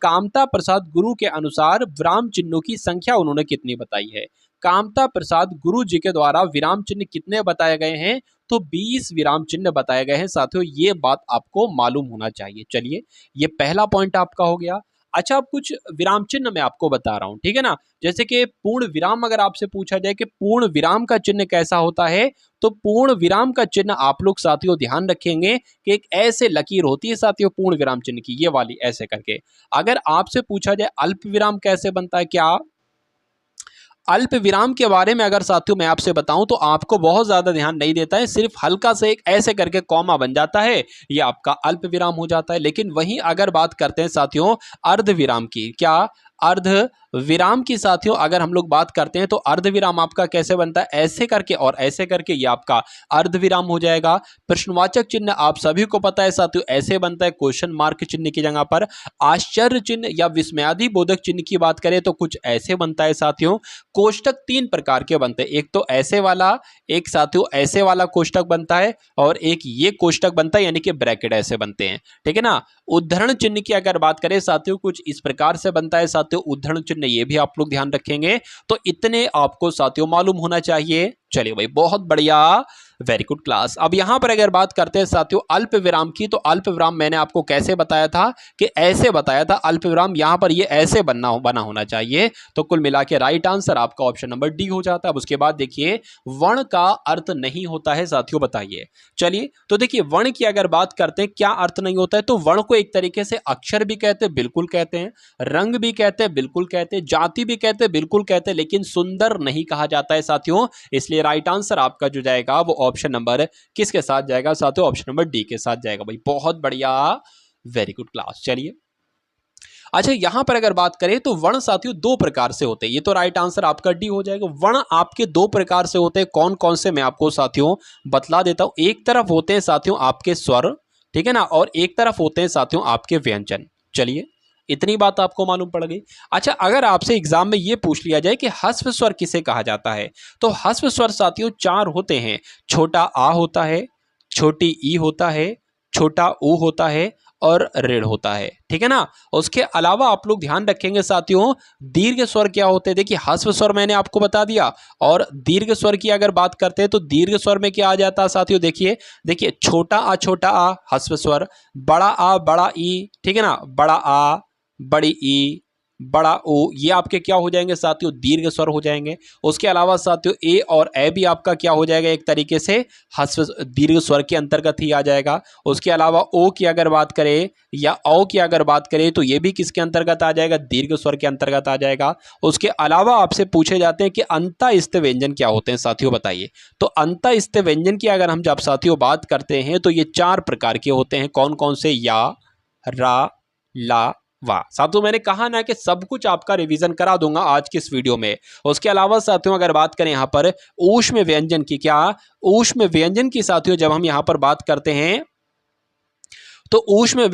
कामता प्रसाद गुरु के अनुसार विराम चिन्हों की संख्या उन्होंने कितनी बताई है? कामता प्रसाद गुरु जी के द्वारा विराम चिन्ह कितने बताए गए हैं? तो 20 विराम चिन्ह बताए गए हैं साथियों, ये बात आपको मालूम होना चाहिए। चलिए ये पहला पॉइंट आपका हो गया। अच्छा अब कुछ विराम चिन्ह मैं आपको बता रहा हूं, ठीक है ना। जैसे कि पूर्ण विराम अगर आपसे पूछा जाए कि पूर्ण विराम का चिन्ह कैसा होता है, तो पूर्ण विराम का चिन्ह आप लोग साथियों ध्यान रखेंगे कि एक ऐसे लकीर होती है साथियों पूर्ण विराम चिन्ह की, ये वाली ऐसे करके। अगर आपसे पूछा जाए अल्प विराम कैसे बनता है, क्या अल्प विराम के बारे में अगर साथियों मैं आपसे बताऊं तो आपको बहुत ज्यादा ध्यान नहीं देता है, सिर्फ हल्का से एक ऐसे करके कॉमा बन जाता है, ये आपका अल्प विराम हो जाता है। लेकिन वहीं अगर बात करते हैं साथियों अर्ध विराम की, क्या अर्ध विराम की साथियों अगर हम लोग बात करते हैं तो अर्ध विराम आपका कैसे बनता है, ऐसे करके और ऐसे करके, ये आपका अर्ध विराम हो जाएगा। प्रश्नवाचक चिन्ह आप सभी को पता है साथियों ऐसे बनता है क्वेश्चन मार्क चिन्ह की जगह पर। आश्चर्य चिन्ह या विस्मयादि बोधक चिन्ह की बात करें तो कुछ ऐसे बनता है साथियों। कोष्टक तीन प्रकार के बनते हैं, एक तो ऐसे वाला, एक साथियों ऐसे वाला कोष्टक बनता है, और एक ये कोष्टक बनता है यानी कि ब्रैकेट ऐसे बनते हैं, ठीक है ना। उद्धरण चिन्ह की अगर बात करें साथियों कुछ इस प्रकार से बनता है साथियों उद्धरण चिन्ह, ये भी आप लोग ध्यान रखेंगे। तो इतने आपको साथियों मालूम होना चाहिए। चलिए भाई बहुत बढ़िया, वेरी गुड क्लास। अब यहां पर अगर बात करते हैं साथियों अल्प विराम की, तो अल्प विराम मैंने आपको कैसे बताया था कि ऐसे बताया था अल्प विराम, यहां पर ये ऐसे बना होना चाहिए। तो कुल मिला के राइट आंसर आपका ऑप्शन नंबर डी हो जाता है। अब उसके बाद देखिए वर्ण का अर्थ नहीं होता है साथियों, बताइए। चलिए तो देखिए वर्ण की अगर बात करते हैं क्या अर्थ नहीं होता है, तो वर्ण को एक तरीके से अक्षर भी कहते हैं, बिल्कुल कहते हैं, रंग भी कहते हैं, बिल्कुल कहते हैं, जाति भी कहते हैं, बिल्कुल कहते हैं, लेकिन सुंदर नहीं कहा जाता है साथियों। इसलिए राइट आंसर आपका जो जाएगा वो ऑप्शन नंबर किसके साथ जाएगा साथियों, ऑप्शन नंबर डी के साथ जाएगा भाई, बहुत बढ़िया, वेरी गुड क्लास। चलिए अच्छा यहां पर अगर बात करें तो वर्ण साथियों दो प्रकार से होते हैं, ये तो राइट आंसर आपका डी हो जाएगा। वर्ण आपके दो प्रकार से होते हैं, कौन कौन से मैं आपको साथियों बतला देता हूं। एक तरफ होते हैं साथियों आपके स्वर, ठीक है ना, और एक तरफ होते हैं साथियों आपके व्यंजन। चलिए इतनी बात आपको मालूम पड़ गई। अच्छा अगर आपसे एग्जाम में यह पूछ लिया जाए कि ह्रस्व स्वर किसे कहा जाता है, तो ह्रस्व स्वर साथियों चार होते हैं। छोटा आ होता है, छोटी ई होता है, छोटा ऊ होता है, और ऋण होता है, ठीक है ना। उसके अलावा आप लोग ध्यान रखेंगे साथियों दीर्घ स्वर क्या होते हैं। देखिए ह्रस्व स्वर मैंने आपको बता दिया, और दीर्घ स्वर की अगर बात करते हैं तो दीर्घ स्वर में क्या आ जाता है साथियों, देखिए छोटा आ ह्रस्व स्वर, बड़ा आ बड़ा ई, ठीक है ना, बड़ा आ बड़ी ई बड़ा ओ, ये आपके क्या हो जाएंगे साथियों दीर्घ स्वर हो जाएंगे। उसके अलावा साथियों ए और ए भी आपका क्या हो जाएगा, एक तरीके से ह्रस्व दीर्घ स्वर के अंतर्गत ही आ जाएगा। उसके अलावा ओ की अगर बात करें या औ की अगर बात करें तो ये भी किसके अंतर्गत आ जाएगा, दीर्घ स्वर के अंतर्गत आ जाएगा। उसके अलावा आपसे पूछे जाते हैं कि अंतःस्थ व्यंजन क्या होते हैं साथियों, बताइए। तो अंतःस्थ व्यंजन की अगर हम जब साथियों बात करते हैं तो ये चार प्रकार के होते हैं, कौन कौन से, या, रा, ला, वाह। साथियों मैंने कहा ना कि सब कुछ आपका रिवीजन करा दूंगा आज की इस वीडियो में। उसके अलावा साथियों अगर बात करें यहाँ पर ऊष्म व्यंजन की, क्या ऊष्म व्यंजन की साथियों जब हम यहाँ पर बात करते हैं तो ऊष्म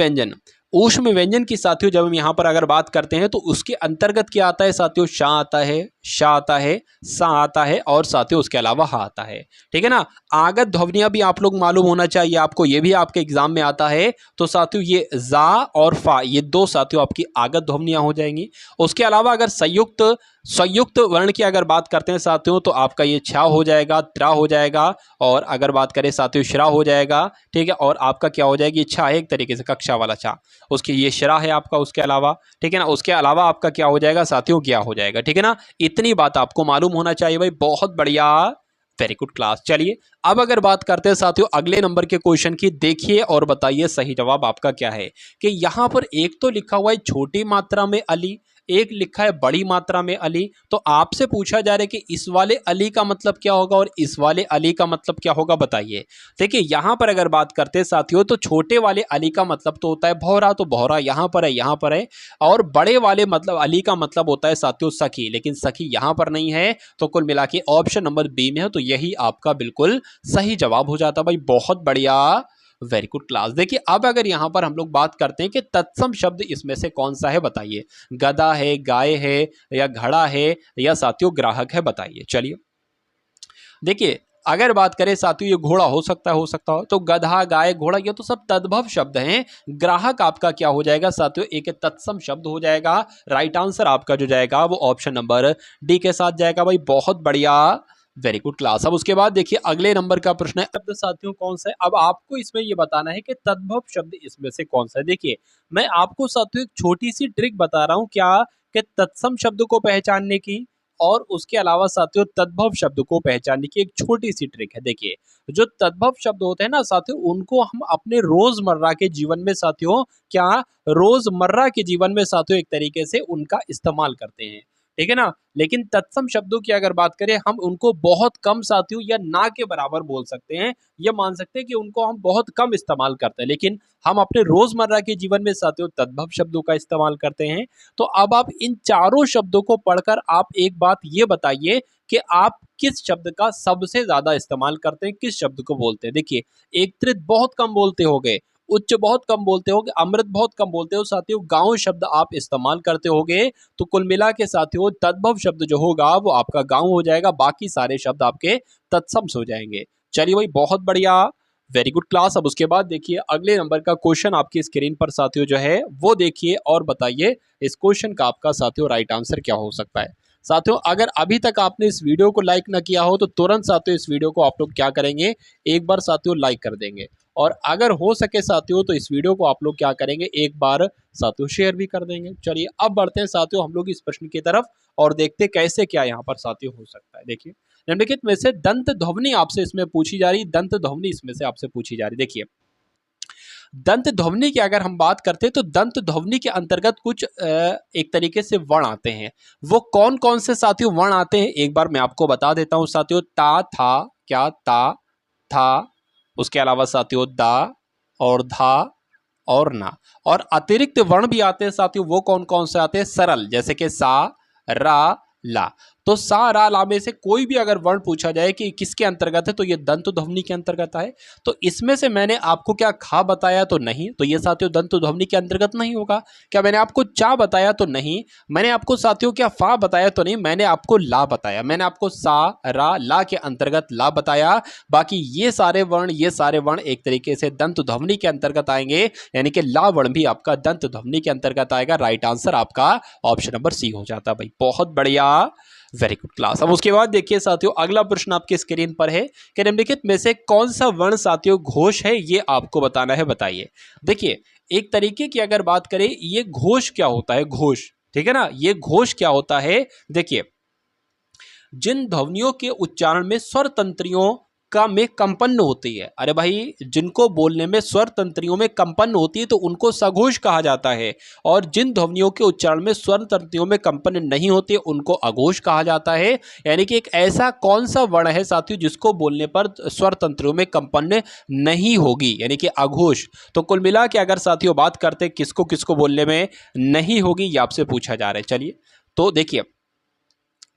व्यंजन की साथियों जब हम यहां पर अगर बात करते हैं तो उसके अंतर्गत क्या आता है साथियों, शा आता है, शा आता है, सा आता है, और साथियों उसके अलावा हा आता है, ठीक है ना। आगत ध्वनियां भी आप लोग मालूम होना चाहिए आपको, ये भी आपके एग्जाम में आता है। तो साथियों ये जा और फा, ये दो साथियों आपकी आगत ध्वनियां हो जाएंगी। उसके अलावा अगर संयुक्त वर्ण की अगर बात करते हैं साथियों तो आपका ये छा हो जाएगा, त्रा हो जाएगा, और अगर बात करें साथियों श्रा हो जाएगा, ठीक है, और आपका क्या हो जाएगी, छा है एक तरीके से कक्षा वाला छा, उसकी ये श्रा है आपका। उसके अलावा ठीक है ना, उसके अलावा आपका क्या हो जाएगा साथियों, क्या हो जाएगा, ठीक है ना। इतनी बात आपको मालूम होना चाहिए भाई, बहुत बढ़िया, वेरी गुड क्लास। चलिए अब अगर बात करते हैं साथियों अगले नंबर के क्वेश्चन की, देखिए और बताइए सही जवाब आपका क्या है। कि यहां पर एक तो लिखा हुआ है छोटी मात्रा में अली, एक लिखा है बड़ी मात्रा में अली। तो आपसे पूछा जा रहा है कि इस वाले अली का मतलब क्या होगा और इस वाले अली का मतलब क्या होगा, बताइए। देखिए यहां पर अगर बात करते हैं साथियों तो छोटे वाले अली का मतलब तो होता है भौरा, तो भौरा यहां पर है, यहां पर है। और बड़े वाले मतलब अली का मतलब होता है साथियों सखी, लेकिन सखी यहां पर नहीं है। तो कुल मिला के ऑप्शन नंबर बी में है, तो यही आपका बिल्कुल सही जवाब हो जाता भाई, बहुत बढ़िया, वेरी गुड क्लास। देखिए अब अगर यहां पर हम लोग बात करते हैं कि तत्सम शब्द इसमें से कौन सा है, बताइए। गधा है, गाय है, या घड़ा है, या साथियों ग्राहक है, बताइए। चलिए देखिए अगर बात करें साथियों ये घोड़ा हो सकता हो, तो गधा गाय घोड़ा ये तो सब तद्भव शब्द हैं। ग्राहक आपका क्या हो जाएगा साथियों, एक तत्सम शब्द हो जाएगा। राइट आंसर आपका जो जाएगा वो ऑप्शन नंबर डी के साथ जाएगा भाई, बहुत बढ़िया, वेरी गुड क्लास। अब उसके बाद देखिए अगले नंबर का प्रश्न है शब्द साथियों कौन सा है। अब आपको इसमें ये बताना है कि तद्भव शब्द इसमें से कौन सा है। देखिए मैं आपको साथियों एक छोटी सी ट्रिक बता रहा हूं, क्या कि तत्सम शब्द को पहचानने की और उसके अलावा साथियों तद्भव शब्द को पहचानने की एक छोटी सी ट्रिक है। देखिए जो तद्भव शब्द होते हैं ना साथियों, उनको हम अपने रोजमर्रा के जीवन में साथियों क्या रोजमर्रा के जीवन में साथियों एक तरीके से उनका इस्तेमाल करते हैं, ठीक है ना। लेकिन तत्सम शब्दों की अगर बात करें, हम उनको बहुत कम साथियों या ना के बराबर बोल सकते हैं, ये मान सकते हैं कि उनको हम बहुत कम इस्तेमाल करते हैं, लेकिन हम अपने रोजमर्रा के जीवन में साथियों तद्भव शब्दों का इस्तेमाल करते हैं। तो अब आप इन चारों शब्दों को पढ़कर आप एक बात ये बताइए कि आप किस शब्द का सबसे ज्यादा इस्तेमाल करते हैं, किस शब्द को बोलते हैं। देखिए, एकत्रित बहुत कम बोलते होगे, उच्च बहुत कम बोलते होगे, अमृत बहुत कम बोलते हो साथियों, गांव शब्द आप इस्तेमाल करते होगे। तो कुल मिला के साथियों तद्भव शब्द जो होगा वो आपका गांव हो जाएगा, बाकी सारे शब्द आपके तत्सम हो जाएंगे। चलिए भाई, बहुत बढ़िया, वेरी गुड क्लास। अब उसके बाद देखिए अगले नंबर का क्वेश्चन आपकी स्क्रीन पर साथियों जो है वो देखिए और बताइए इस क्वेश्चन का आपका साथियों राइट आंसर क्या हो सकता है। साथियों, अगर अभी तक आपने इस वीडियो को लाइक ना किया हो तो तुरंत साथियों इस वीडियो को आप लोग क्या करेंगे, एक बार साथियों लाइक कर देंगे, और अगर हो सके साथियों तो इस वीडियो को आप लोग क्या करेंगे, एक बार साथियों शेयर भी कर देंगे। चलिए अब बढ़ते हैं साथियों हम लोग इस प्रश्न की तरफ और देखते कैसे क्या यहाँ पर साथियों हो सकता है। देखिए, निम्नलिखित में से दंत ध्वनि आपसे इसमें पूछी जा रही, दंत ध्वनि इसमें से आपसे पूछी जा रही। देखिए, दंत ध्वनि की अगर हम बात करते हैं तो दंत ध्वनि के अंतर्गत कुछ एक तरीके से वर्ण आते हैं। वो कौन कौन से साथियों वर्ण आते हैं, एक बार मैं आपको बता देता हूं साथियों। ता, था, क्या, ता, था, उसके अलावा साथियों दा और धा और ना, और अतिरिक्त वर्ण भी आते हैं साथियों। वो कौन कौन से आते हैं, सरल, जैसे कि सा, रा, ला। तो सा, रा, ला में से कोई भी अगर वर्ण पूछा जाए कि किसके अंतर्गत है तो ये दंत ध्वनि के अंतर्गत है। तो इसमें से मैंने आपको क्या खा बताया तो नहीं, तो ये साथियों दंत ध्वनि के अंतर्गत नहीं होगा। क्या मैंने आपको चा बताया तो नहीं, मैंने आपको साथियों क्या फा बताया तो नहीं, मैंने आपको ला बताया, मैंने आपको सा, रा, ला के अंतर्गत ला बताया। बाकी ये सारे वर्ण एक तरीके से दंत ध्वनि के अंतर्गत आएंगे, यानी कि ला वर्ण भी आपका दंत ध्वनि के अंतर्गत आएगा। राइट आंसर आपका ऑप्शन नंबर सी हो जाता है भाई, बहुत बढ़िया, वेरी गुड क्लास। अब उसके बाद देखिए साथियों अगला प्रश्न आपके स्क्रीन पर है कि निम्नलिखित में से कौन सा वर्ण साथियों घोष है, ये आपको बताना है, बताइए। देखिए, एक तरीके की अगर बात करें, ये घोष क्या होता है, घोष, ठीक है ना, ये घोष क्या होता है। देखिए, जिन ध्वनियों के उच्चारण में स्वर तंत्रियों का में कंपन होती है, अरे भाई जिनको बोलने में स्वर तंत्रियों में कंपन होती है तो उनको सघोष कहा जाता है, और जिन ध्वनियों के उच्चारण में स्वर तंत्रियों में कंपन नहीं होती है उनको अघोष कहा जाता है। यानी कि एक ऐसा कौन सा वर्ण है साथियों जिसको बोलने पर स्वर तंत्रियों में कंपन नहीं होगी, यानी कि अघोष। तो कुल मिला के अगर साथियों बात करते किसको किसको बोलने में नहीं होगी, ये आपसे पूछा जा रहा है। चलिए, तो देखिए,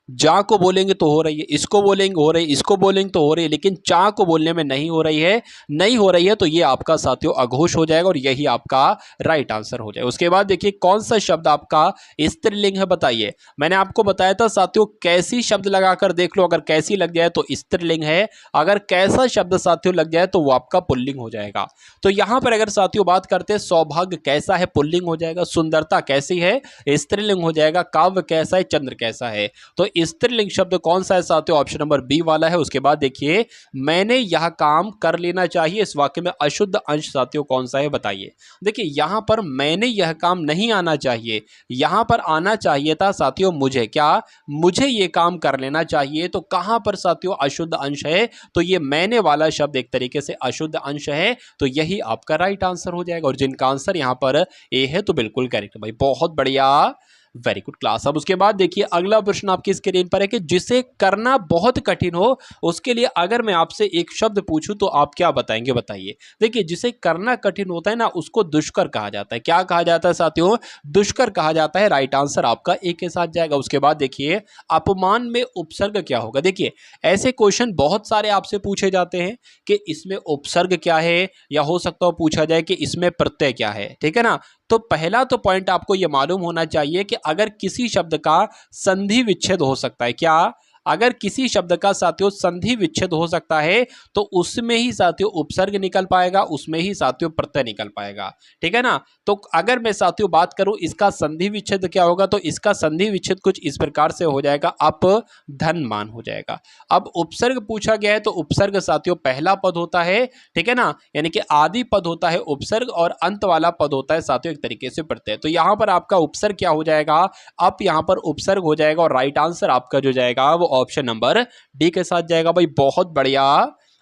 जा को बोलेंगे तो हो रही है, इसको बोलेंगे हो रही है, इसको बोलेंगे तो हो रही है, लेकिन चा को बोलने में नहीं हो रही है, नहीं हो रही है, तो ये आपका साथियों अघोष हो जाएगा और यही आपका राइट आंसर हो जाएगा। उसके बाद देखिए कौन सा शब्द आपका स्त्रीलिंग है, बताइए। मैंने आपको बताया था साथियों कैसी शब्द लगाकर देख लो, अगर कैसी लग जाए तो स्त्रीलिंग है, अगर कैसा शब्द साथियों लग जाए तो वो आपका पुल्लिंग हो जाएगा। तो यहां पर अगर साथियों बात करते हैं, सौभाग्य कैसा है, पुल्लिंग हो जाएगा, सुंदरता कैसी है, स्त्रीलिंग हो जाएगा, काव्य कैसा है, चंद्र कैसा है, तो स्त्रीलिंग शब्द कौन सा है साथियों, ऑप्शन नंबर बी वाला है। उसके बाद देखिए, मैंने यह काम कर लेना चाहिए, इस वाक्य में अशुद्ध अंश साथियों कौन सा है, बताइए। देखिए, यहां पर मैंने यह काम नहीं आना चाहिए, यहां पर आना चाहिए था साथियों मुझे, क्या, मुझे यह काम कर लेना चाहिए। तो कहां पर साथियों अशुद्ध अंश है, तो ये मैंने वाला शब्द एक तरीके से अशुद्ध अंश है, तो यही आपका राइट आंसर हो जाएगा। और जिनका आंसर यहां पर ए है तो बिल्कुल करेक्ट भाई, बहुत बढ़िया, वेरी गुड क्लास। अब उसके बाद देखिए अगला प्रश्न आपकी स्क्रीन पर है कि जिसे करना बहुत कठिन हो उसके लिए अगर मैं आपसे एक शब्द पूछूं तो आप क्या बताएंगे, बताइए। देखिए, जिसे करना कठिन होता है ना उसको दुष्कर कहा जाता है। क्या कहा जाता है साथियों, दुष्कर कहा जाता है। राइट आंसर आपका एक के साथ जाएगा। उसके बाद देखिए, अपमान में उपसर्ग क्या होगा। देखिए, ऐसे क्वेश्चन बहुत सारे आपसे पूछे जाते हैं कि इसमें उपसर्ग क्या है, या हो सकता हो पूछा जाए कि इसमें प्रत्यय क्या है, ठीक है ना। तो पहला तो पॉइंट आपको यह मालूम होना चाहिए कि अगर किसी शब्द का संधि विच्छेद हो सकता है, क्या, अगर किसी शब्द का साथियों संधि विच्छेद हो सकता है तो उसमें ही साथियों उपसर्ग निकल पाएगा, उसमें ही साथियों प्रत्यय निकल पाएगा, ठीक है ना। तो अगर मैं साथियों बात करूं इसका संधि विच्छेद क्या होगा, तो इसका संधि विच्छेद कुछ इस प्रकार से हो जाएगा, अप धन मान हो जाएगा। अब उपसर्ग पूछा गया है तो उपसर्ग साथियों पहला पद होता है, ठीक है ना, यानी कि आदि पद होता है उपसर्ग और अंत वाला पद होता है साथियों एक तरीके से प्रत्यय। तो यहां पर आपका उपसर्ग क्या हो जाएगा, अप यहां पर उपसर्ग हो जाएगा, और राइट आंसर आपका जो जाएगा वो ऑप्शन नंबर डी के साथ जाएगा भाई, बहुत बढ़िया,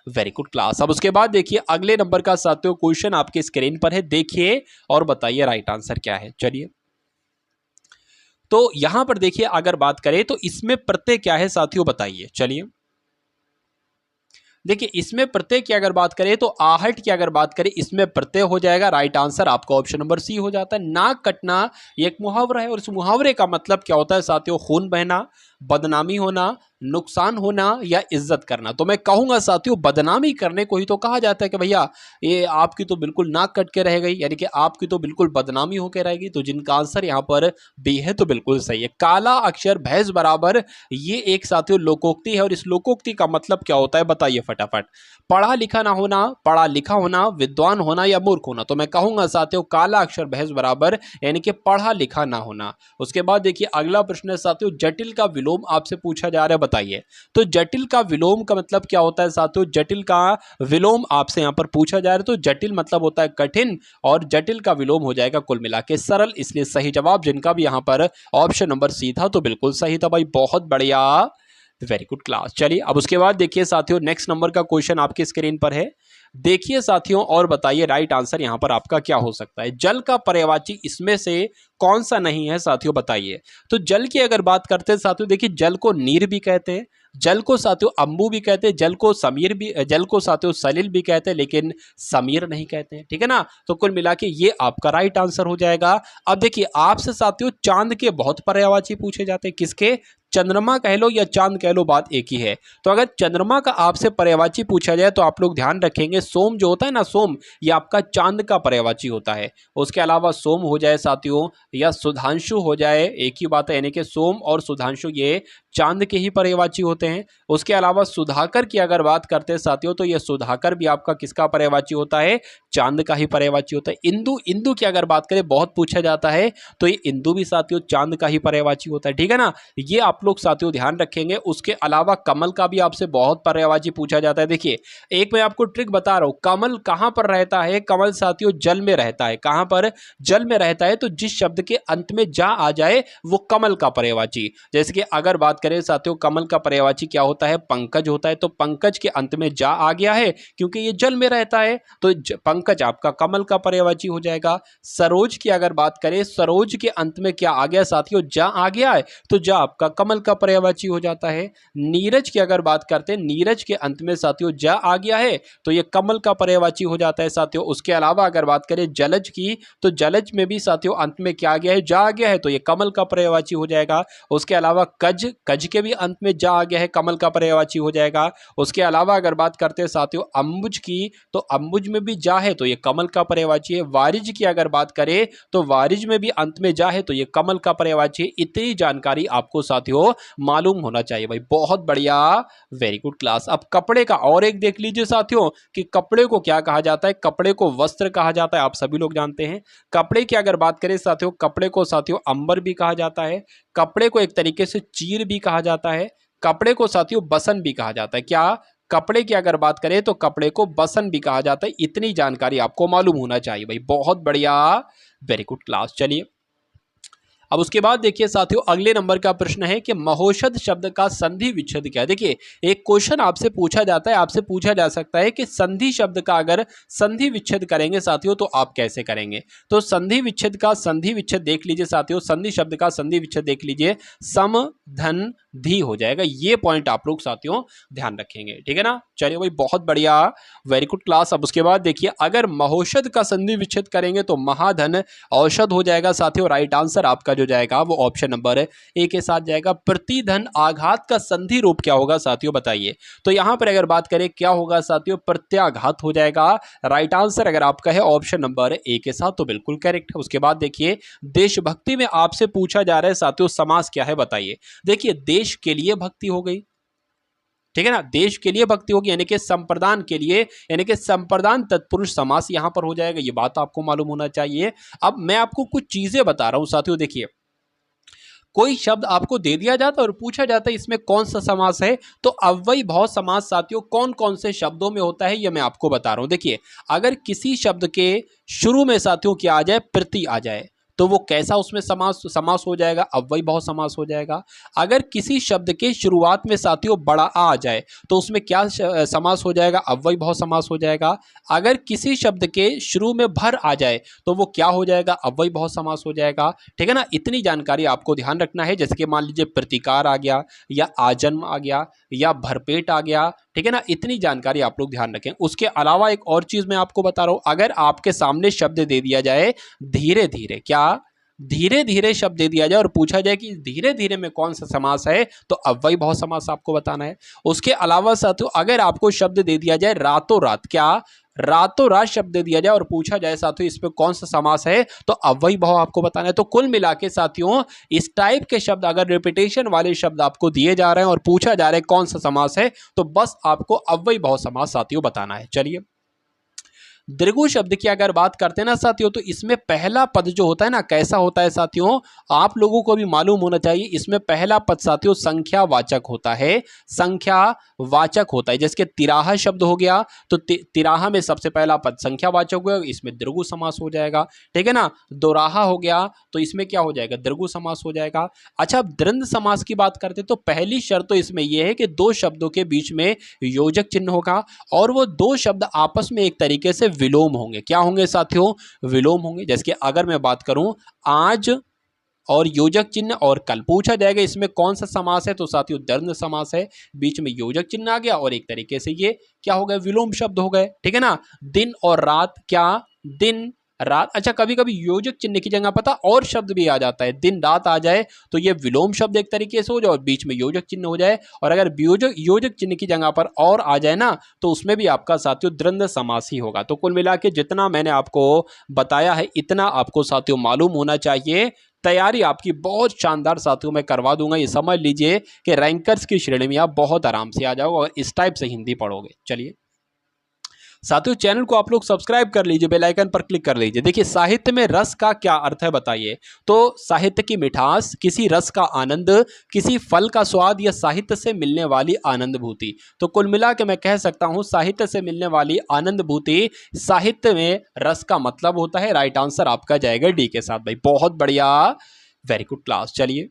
वेरी गुड क्लास। अब उसके बाद देखिए अगले नंबर का साथियों क्वेश्चन आपके स्क्रीन पर है, देखिए और बताइए राइट आंसर क्या है। चलिए, तो यहां पर देखिए अगर बात करें तो इसमें प्रत्यय क्या है साथियों बताइए। चलिए देखिए इसमें प्रत्यय की अगर बात करें तो आहट की अगर बात करें इसमें प्रत्यय हो जाएगा। राइट आंसर आपका ऑप्शन नंबर सी हो जाता है। नाक कटना ये एक मुहावरा है और इस मुहावरे का मतलब क्या होता है साथियों? खून बहना, बदनामी होना, नुकसान होना या इज्जत करना। तो मैं कहूंगा साथियों बदनामी करने को ही तो कहा जाता है कि भैया ये आपकी तो बिल्कुल नाक कट के रह गई, यानी कि आपकी तो बिल्कुल बदनामी होकर रहेगी। तो जिनका आंसर यहाँ पर बी है तो बिल्कुल सही है। काला अक्षर भैंस बराबर, ये एक साथियों लोकोक्ति है और इस लोकोक्ति का मतलब क्या होता है बताइए फटाफट। पढ़ा लिखा ना होना, पढ़ा लिखा होना, विद्वान होना या मूर्ख होना। तो मैं कहूंगा साथियों काला अक्षर भैंस बराबर यानी कि पढ़ा लिखा ना होना। उसके बाद देखिए अगला प्रश्न है साथियों जटिल का विलोम आपसे पूछा जा रहा है बताइए। तो जटिल का विलोम का मतलब क्या होता है साथियों? जटिल का विलोम आपसे यहां पर पूछा जा रहा है। तो जटिल मतलब होता है कठिन और जटिल का विलोम हो जाएगा कुल मिला के सरल। इसलिए सही जवाब जिनका भी यहां पर ऑप्शन नंबर सी था तो बिल्कुल सही था भाई, बहुत बढ़िया, वेरी गुड क्लास। चलिए अब उसके बाद देखिए साथियों नेक्स्ट नंबर का क्वेश्चन आपकी स्क्रीन पर है। देखिए साथियों और बताइए राइट आंसर यहां पर आपका क्या हो सकता है। जल का पर्यायवाची इसमें से कौन सा नहीं है साथियों बताइए। तो जल की अगर बात करते हैं साथियों देखिए जल को नीर भी कहते हैं, जल को साथियों अंबु भी कहते हैं, जल को समीर भी, जल को साथियों सलिल भी कहते हैं लेकिन समीर नहीं कहते हैं, ठीक है ना। तो कुल मिला के ये आपका राइट आंसर हो जाएगा। अब देखिए आपसे साथियों चांद के बहुत पर्यायवाची पूछे जाते हैं। किसके? चंद्रमा कह लो या चांद कह लो, बात एक ही है। तो अगर चंद्रमा का आपसे पर्यायवाची पूछा जाए तो आप लोग ध्यान रखेंगे सोम जो होता है ना, सोम ये आपका चांद का पर्यायवाची होता है। उसके अलावा सोम हो जाए साथियों या सुधांशु हो जाए, एक ही बात है, यानी कि सोम और सुधांशु ये चांद के ही पर्यायवाची होते हैं। उसके अलावा सुधाकर की अगर बात करते हैं साथियों तो ये सुधाकर भी आपका किसका पर्यायवाची होता है? चांद का ही पर्यायवाची होता है। इंदु, इंदु की अगर बात करें बहुत पूछा जाता है तो ये इंदु भी साथियों चांद का ही पर्यायवाची होता है, ठीक है ना। ये आप लोग साथियों ध्यान रखेंगे। उसके अलावा कमल का भी आपसे बहुत पर्यायवाची पूछा जाता है। देखिए एक मैं आपको ट्रिक बता रहा हूं, कमल कहां पर रहता है? कमल साथियों जल में रहता है। कहां पर? जल में रहता है। तो जिस शब्द के अंत में जा आ जाए वो कमल का पर्यायवाची। जैसे कि अगर बात करें साथियों कमल का पर्यायवाची क्या होता है? पंकज होता है। तो पंकज के अंत में जा आ गया है क्योंकि ये जल में रहता है तो पंकज आपका कमल का पर्यायवाची हो जाएगा। सरोज की अगर बात करें, सरोज के अंत में क्या आ गया साथियों? जा आ गया है तो जा आपका कमल का पर्यायवाची हो जाता है। नीरज की अगर बात करते हैं, नीरज के अंत में साथियों जा आ गया है तो ये कमल का पर्यायवाची हो जाता है साथियों। उसके अलावा अगर बात करें जलज की तो जलज में भी साथियों अंत में क्या आ गया है? जा आ गया है तो ये कमल का पर्यायवाची हो जाएगा। उसके अलावा कज, कज के भी अंत में जा आ गया है, कमल का पर्यायवाची हो जाएगा। उसके अलावा अगर बात करते हैं साथियों अंबुज की तो अंबुज में भी जा है तो ये कमल का पर्यायवाची है। वारिज की अगर बात करें तो वारिज में भी अंत में जा है तो ये कमल का पर्यायवाची है। इतनी जानकारी आपको साथियों मालूम होना चाहिए भाई, बहुत बढ़िया, वेरी गुड क्लास। अब कपड़े का और एक देख लीजिए साथियों कि कपड़े को क्या कहा जाता है। कपड़े को वस्त्र कहा जाता है, आप सभी लोग जानते हैं। कपड़े की अगर बात करें साथियों, कपड़े को साथियों अंबर भी कहा जाता है, कपड़े को एक तरीके से चीर भी कहा जाता है, कपड़े को साथियों बसन भी कहा जाता है। क्या? कपड़े की अगर बात करें तो कपड़े को बसन भी कहा जाता है। इतनी जानकारी आपको मालूम होना चाहिए भाई, बहुत बढ़िया, वेरी गुड क्लास। चलिए अब उसके बाद देखिए साथियों अगले नंबर का प्रश्न है कि महोषध शब्द का संधि विच्छेद क्या है। देखिए एक क्वेश्चन आपसे पूछा जाता है, आपसे पूछा जा सकता है कि संधि शब्द का अगर संधि विच्छेद करेंगे साथियों तो आप कैसे करेंगे। तो संधि विच्छेद का संधि विच्छेद देख लीजिए साथियों, संधि शब्द का संधि विच्छेद देख लीजिए, सम धन धी हो जाएगा। ये पॉइंट आप लोग साथियों ध्यान रखेंगे, ठीक है ना। चलिए भाई बहुत बढ़िया, वेरी गुड क्लास। अब उसके बाद देखिए अगर महोषध का संधि विच्छेद करेंगे तो महाधन औषध हो जाएगा साथियों। राइट आंसर आपका जो जाएगा वो ऑप्शन नंबर ए के साथ जाएगा। प्रतिधन आघात का संधि रूप क्या होगा साथियों बताइए। तो यहां पर अगर बात करें क्या होगा साथियों? प्रत्याघात हो जाएगा। राइट आंसर अगर आपका है ऑप्शन नंबर ए के साथ तो बिल्कुल करेक्ट है। उसके बाद देखिए देशभक्ति में आपसे पूछा जा रहा है साथियों समास क्या है बताइए। देखिए देश के लिए भक्ति हो गई, ठीक है ना, देश के लिए भक्ति होगी यानी कि संप्रदान के लिए, यानी कि संप्रदान तत्पुरुष समास यहां पर हो जाएगा। ये बात आपको मालूम होना चाहिए। अब मैं आपको कुछ चीजें बता रहा हूं साथियों। देखिए कोई शब्द आपको दे दिया जाता है और पूछा जाता है इसमें कौन सा समास है, तो अव्ययी भाव समास साथियों कौन कौन से शब्दों में होता है ये मैं आपको बता रहा हूं। देखिए अगर किसी शब्द के शुरू में साथियों क्या आ जाए? प्रति आ जाए तो वो कैसा उसमें समास हो जाएगा, अव्ययी भाव समास हो जाएगा। अगर किसी शब्द के शुरुआत में साथियों बड़ा आ जाए तो उसमें क्या समास हो जाएगा, अव्ययी भाव समास हो जाएगा। अगर किसी शब्द के शुरू में भर आ जाए तो वो क्या हो जाएगा, अव्ययी भाव समास हो जाएगा। ठीक है ना, इतनी जानकारी आपको ध्यान रखना है। जैसे कि मान लीजिए प्रतिकार आ गया, या आजन्म आ गया, या भरपेट आ गया। ठीक है ना, इतनी जानकारी आप लोग ध्यान रखें। उसके अलावा एक और चीज मैं आपको बता रहा हूं, अगर आपके सामने शब्द दे दिया जाए धीरे धीरे, क्या धीरे धीरे शब्द दे दिया जाए और पूछा जाए कि धीरे धीरे में कौन सा समास है, तो अव्ययी भाव समास आपको बताना है। उसके अलावा साथियों अगर आपको शब्द दे दिया जाए रातों रात, क्या रातों रात शब्द दे दिया जाए और पूछा जाए साथियों इसमें कौन सा समास है, तो अव्ययी भाव आपको बताना है। तो कुल मिला के साथियों इस टाइप के शब्द, अगर रिपीटेशन वाले शब्द आपको दिए जा रहे हैं और पूछा जा रहा है कौन सा समास है, तो बस आपको अव्ययी भाव समास साथियों बताना है। चलिए, दीर्घु शब्द की अगर बात करते हैं ना साथियों, तो इसमें पहला पद जो होता है ना, कैसा होता है साथियों, आप लोगों को भी मालूम होना चाहिए। इसमें पहला पद साथियों संख्यावाचक होता है, संख्यावाचक होता है। जैसे कि तिराहा शब्द हो गया, तो तिराहा में सबसे पहला पद संख्यावाचक हो गया, इसमें दीर्घु समास हो जाएगा। ठीक है ना, दोराहा हो गया तो इसमें क्या हो जाएगा, दीर्घु समास हो जाएगा। अच्छा, अब द्वंद्व समास की बात करते हैं तो पहली शर्त तो इसमें यह है कि दो शब्दों के बीच में योजक चिन्ह होगा और वो दो शब्द आपस में एक तरीके से विलोम होंगे। क्या होंगे साथियों, विलोम होंगे। जैसे कि अगर मैं बात करूं आज और योजक चिन्ह और कल, पूछा जाएगा इसमें कौन सा समास है, तो साथियों द्वंद्व समास है। बीच में योजक चिन्ह आ गया और एक तरीके से ये क्या हो गए, विलोम शब्द हो गए। ठीक है ना, दिन और रात, क्या दिन रात। अच्छा, कभी कभी योजक चिन्ह की जगह पता और शब्द भी आ जाता है, दिन रात आ जाए तो ये विलोम शब्द एक तरीके से हो जाए और बीच में योजक चिन्ह हो जाए। और अगर योजक चिन्ह की जगह पर और आ जाए ना, तो उसमें भी आपका साथियों द्वंद्व समास ही होगा। तो कुल मिला के जितना मैंने आपको बताया है इतना आपको साथियों मालूम होना चाहिए। तैयारी आपकी बहुत शानदार साथियों मैं करवा दूंगा। ये समझ लीजिए कि रैंकर्स की श्रेणी में आप बहुत आराम से आ जाओगे और इस टाइप से हिंदी पढ़ोगे। चलिए साथियों, चैनल को आप लोग सब्सक्राइब कर लीजिए, बेल आइकन पर क्लिक कर लीजिए। देखिए, साहित्य में रस का क्या अर्थ है बताइए। तो साहित्य की मिठास, किसी रस का आनंद, किसी फल का स्वाद या साहित्य से मिलने वाली आनंद भूति। तो कुल मिला के मैं कह सकता हूं साहित्य से मिलने वाली आनंद भूति, साहित्य में रस का मतलब होता है। राइट आंसर आपका जाएगा डी के साथ भाई, बहुत बढ़िया, वेरी गुड क्लास। चलिए,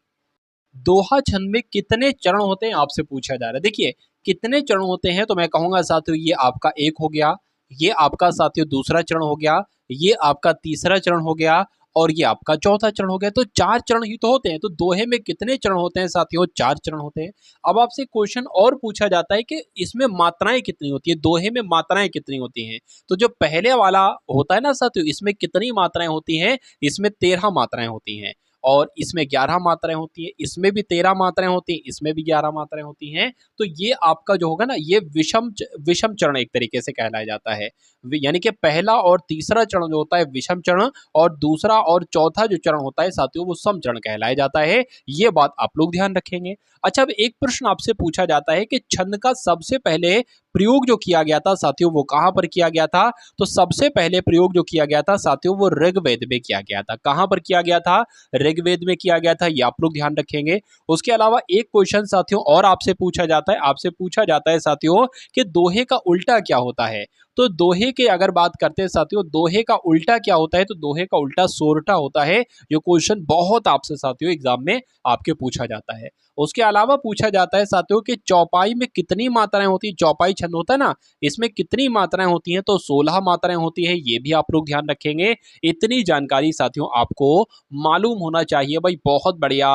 दोहा छंद में कितने चरण होते हैं आपसे पूछा जा रहा है। देखिए, कितने चरण होते हैं, तो मैं कहूंगा साथियों ये आपका एक हो गया, ये आपका साथियों दूसरा चरण हो गया, ये आपका तीसरा चरण हो गया और ये आपका चौथा चरण हो गया। तो चार चरण ही तो होते हैं। तो दोहे में कितने चरण होते हैं साथियों, चार चरण होते हैं। अब आपसे क्वेश्चन और पूछा जाता है कि इसमें मात्राएं कितनी होती है, दोहे में मात्राएं कितनी होती हैं। तो जो पहले वाला होता है ना साथियों, इसमें कितनी मात्राएं होती हैं, इसमें 13 मात्राएं होती हैं और इसमें 11 मात्राएं होती हैं, इसमें भी 13 मात्राएं होती हैं, इसमें भी 11 मात्राएं होती हैं। तो ये आपका जो होगा ना, ये विषम चरण एक तरीके से कहलाया जाता है। यानी कि पहला और तीसरा चरण जो होता है विषम चरण और दूसरा और चौथा जो चरण होता है साथियों वो सम चरण कहलाया जाता है। ये बात आप लोग ध्यान रखेंगे। अच्छा, अब एक प्रश्न आपसे पूछा जाता है कि छंद का सबसे पहले प्रयोग जो किया गया था साथियों वो कहां पर किया गया था। तो सबसे पहले प्रयोग जो किया गया था साथियों वो ऋग्वेद में किया गया था। कहां पर किया गया था, ऋग्वेद में किया गया था, ये आप लोग ध्यान रखेंगे। उसके अलावा एक क्वेश्चन साथियों और आपसे पूछा जाता है, आपसे पूछा जाता है साथियों कि दोहे का उल्टा क्या होता है। तो दोहे के अगर बात करते हैं साथियों, दोहे का उल्टा क्या होता है, तो दोहे का उल्टा सोरठा होता है। ये क्वेश्चन बहुत आपसे साथियों एग्जाम में आपके पूछा जाता है। उसके अलावा पूछा जाता है साथियों कि चौपाई में कितनी मात्राएं होती है, चौपाई छंद होता है ना, इसमें कितनी मात्राएं होती हैं, तो 16 मात्राएं होती है। ये भी आप लोग ध्यान रखेंगे। इतनी जानकारी साथियों आपको मालूम होना चाहिए भाई, बहुत बढ़िया,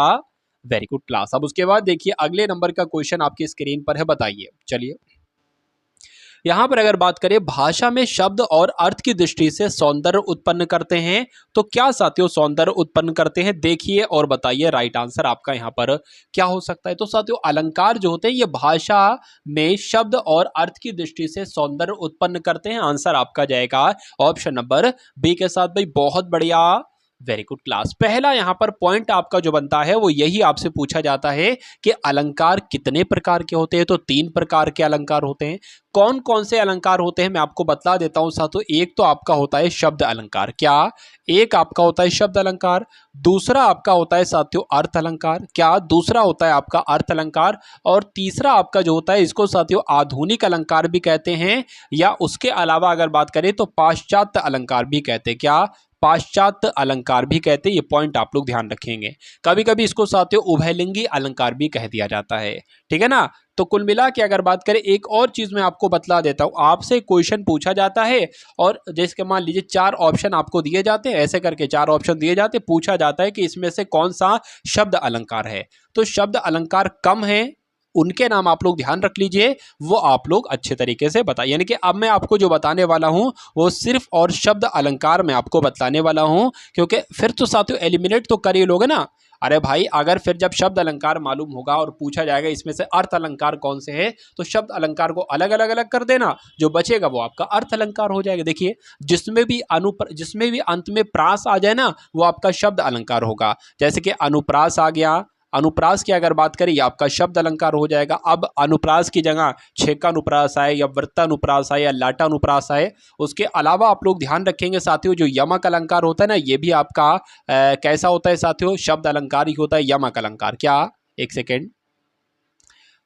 वेरी गुड क्लास। अब उसके बाद देखिए अगले नंबर का क्वेश्चन आपकी स्क्रीन पर है, बताइए। चलिए, यहां पर अगर बात करें भाषा में शब्द और अर्थ की दृष्टि से सौंदर्य उत्पन्न करते हैं, तो क्या साथियों सौंदर्य उत्पन्न करते हैं, देखिए और बताइए। राइट आंसर आपका यहां पर क्या हो सकता है। तो साथियों अलंकार जो होते हैं ये भाषा में शब्द और अर्थ की दृष्टि से सौंदर्य उत्पन्न करते हैं। आंसर आपका जाएगा ऑप्शन नंबर बी के साथ भाई, बहुत बढ़िया, वेरी गुड क्लास। पहला यहां पर पॉइंट आपका जो बनता है वो यही आपसे पूछा जाता है कि अलंकार कितने प्रकार के होते हैं। तो 3 प्रकार के अलंकार होते हैं। कौन कौन से अलंकार होते हैं मैं आपको बता देता हूं साथियों। एक तो आपका होता है शब्द अलंकार, क्या एक आपका होता है शब्द अलंकार। दूसरा आपका होता है साथियों अर्थ अलंकार, क्या दूसरा होता है आपका अर्थ अलंकार। और तीसरा आपका जो होता है इसको साथियों आधुनिक अलंकार भी कहते हैं, या उसके अलावा अगर बात करें तो पाश्चात्य अलंकार भी कहते हैं। क्या पाश्चात्य अलंकार भी कहते हैं, ये पॉइंट आप लोग ध्यान रखेंगे। कभी कभी इसको साथियों उभयलिंगी अलंकार भी कह दिया जाता है, ठीक है ना। तो कुल मिला के अगर बात करें, एक और चीज मैं आपको बतला देता हूं, आपसे क्वेश्चन पूछा जाता है और जैसे मान लीजिए 4 ऑप्शन आपको दिए जाते हैं, ऐसे करके 4 ऑप्शन दिए जाते हैं, पूछा जाता है कि इसमें से कौन सा शब्द अलंकार है। तो शब्द अलंकार कम है, उनके नाम आप लोग ध्यान रख लीजिए, वो आप लोग अच्छे तरीके से बताइए। यानी कि अब मैं आपको जो बताने वाला हूं वो सिर्फ और शब्द अलंकार मैं आपको बताने वाला हूं, क्योंकि फिर तो साथियों एलिमिनेट तो कर ही लोगे ना। अरे भाई, अगर फिर जब शब्द अलंकार मालूम होगा और पूछा जाएगा इसमें से अर्थ अलंकार कौन से है, तो शब्द अलंकार को अलग अलग अलग कर देना, जो बचेगा वो आपका अर्थ अलंकार हो जाएगा। देखिए, जिसमें भी अंत में प्रास आ जाए ना, वो आपका शब्द अलंकार होगा। जैसे कि अनुप्रास आ गया, अनुप्रास की अगर बात करें, ये आपका शब्द अलंकार हो जाएगा। अब अनुप्रास की जगह छेकानुप्रास आए या वृत्तानुप्रास आए या लाटानुप्रास आए, उसके अलावा आप लोग ध्यान रखेंगे साथियों, जो यमक अलंकार होता है ना, ये भी आपका कैसा होता है साथियों, शब्द अलंकार ही होता है। यमक अलंकार, क्या, एक सेकेंड,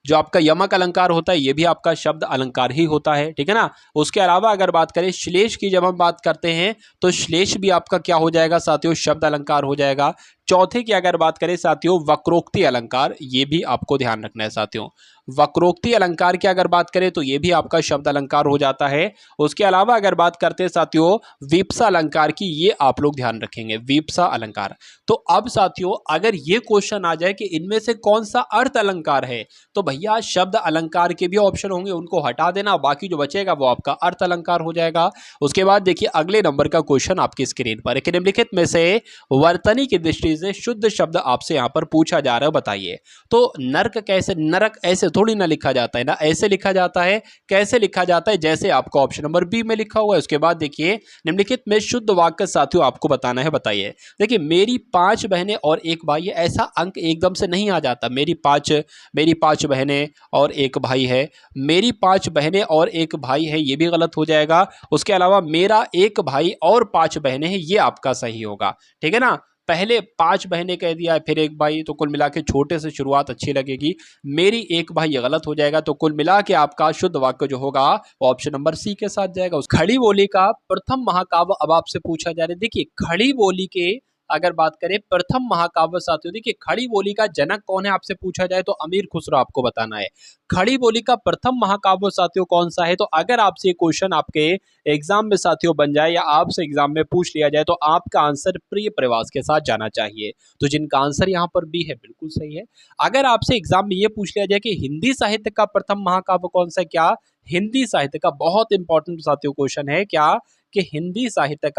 जो आपका यमक अलंकार होता है ये भी आपका शब्द अलंकार ही होता है, ठीक है ना। उसके अलावा अगर बात करें श्लेष की, जब हम बात करते हैं तो श्लेष भी आपका क्या हो जाएगा साथियों, शब्द अलंकार हो जाएगा। चौथे की अगर बात करें साथियों, वक्रोक्ति अलंकार, ये भी आपको ध्यान रखना है साथियों। वक्रोक्ति अलंकार की अगर बात करें तो ये भी आपका शब्द अलंकार हो जाता है। उसके अलावा अगर बात करते हैं साथियों वीप्सा अलंकार की, ये आप लोग ध्यान रखेंगे, वीप्सा अलंकार। तो अब साथियों अगर ये क्वेश्चन आ जाए कि इनमें से कौन सा अर्थ अलंकार है, तो भैया शब्द अलंकार के भी ऑप्शन होंगे, उनको हटा देना, बाकी जो बचेगा वो आपका अर्थ अलंकार हो जाएगा। उसके बाद देखिए अगले नंबर का क्वेश्चन आपकी स्क्रीन पर, निम्नलिखित में से वर्तनी की दृष्टि से शुद्ध शब्द आपसे यहां पर पूछा जा रहा है, बताइए। तो नरक कैसे, नरक ऐसे थोड़ी ना लिखा जाता है ना, ऐसे लिखा जाता है। कैसे लिखा जाता है, जैसे आपको ऑप्शन नंबर बी में लिखा हुआ है। उसके बाद देखिए निम्नलिखित में शुद्ध वाक्य साथियों आपको बताना है, बताइए। देखिए, मेरी 5 बहनें और एक भाई है, ऐसा अंक एकदम से नहीं आ जाता। मेरी पांच बहनें और एक भाई है, मेरी 5 बहनें और एक भाई है, ये भी गलत हो जाएगा। उसके अलावा मेरा एक भाई और 5 बहनें हैं, ये आपका सही होगा, ठीक है ना। पहले 5 बहनें कह दिया है, फिर एक भाई, तो कुल मिला के छोटे से शुरुआत अच्छी लगेगी। मेरी एक भाई, ये गलत हो जाएगा। तो कुल मिला के आपका शुद्ध वाक्य जो होगा वो ऑप्शन नंबर सी के साथ जाएगा। उस खड़ी बोली का प्रथम महाकाव्य अब आपसे पूछा जा रहा है। देखिए, खड़ी बोली के अगर बात करें प्रथम महाकाव्य साथियों, देखिए खड़ी बोली का जनक कौन है आपसे पूछा जाए तो अमीर खुसरो आपको बताना है। खड़ी बोली का प्रथम महाकाव्य साथियों कौन सा है, तो अगर आपसे ये क्वेश्चन आपके एग्जाम में साथियों बन जाए या आपसे एग्जाम में पूछ लिया जाए, तो आपका आंसर प्रिय प्रवास के साथ जाना चाहिए। तो जिनका आंसर यहाँ पर बी है बिल्कुल सही है। अगर आपसे एग्जाम में ये पूछ लिया जाए कि हिंदी साहित्य का प्रथम महाकाव्य कौन सा है, क्या हिंदी साहित्य का, बहुत इंपॉर्टेंट साथियों क्वेश्चन है, क्या कि हिंदी साहित्य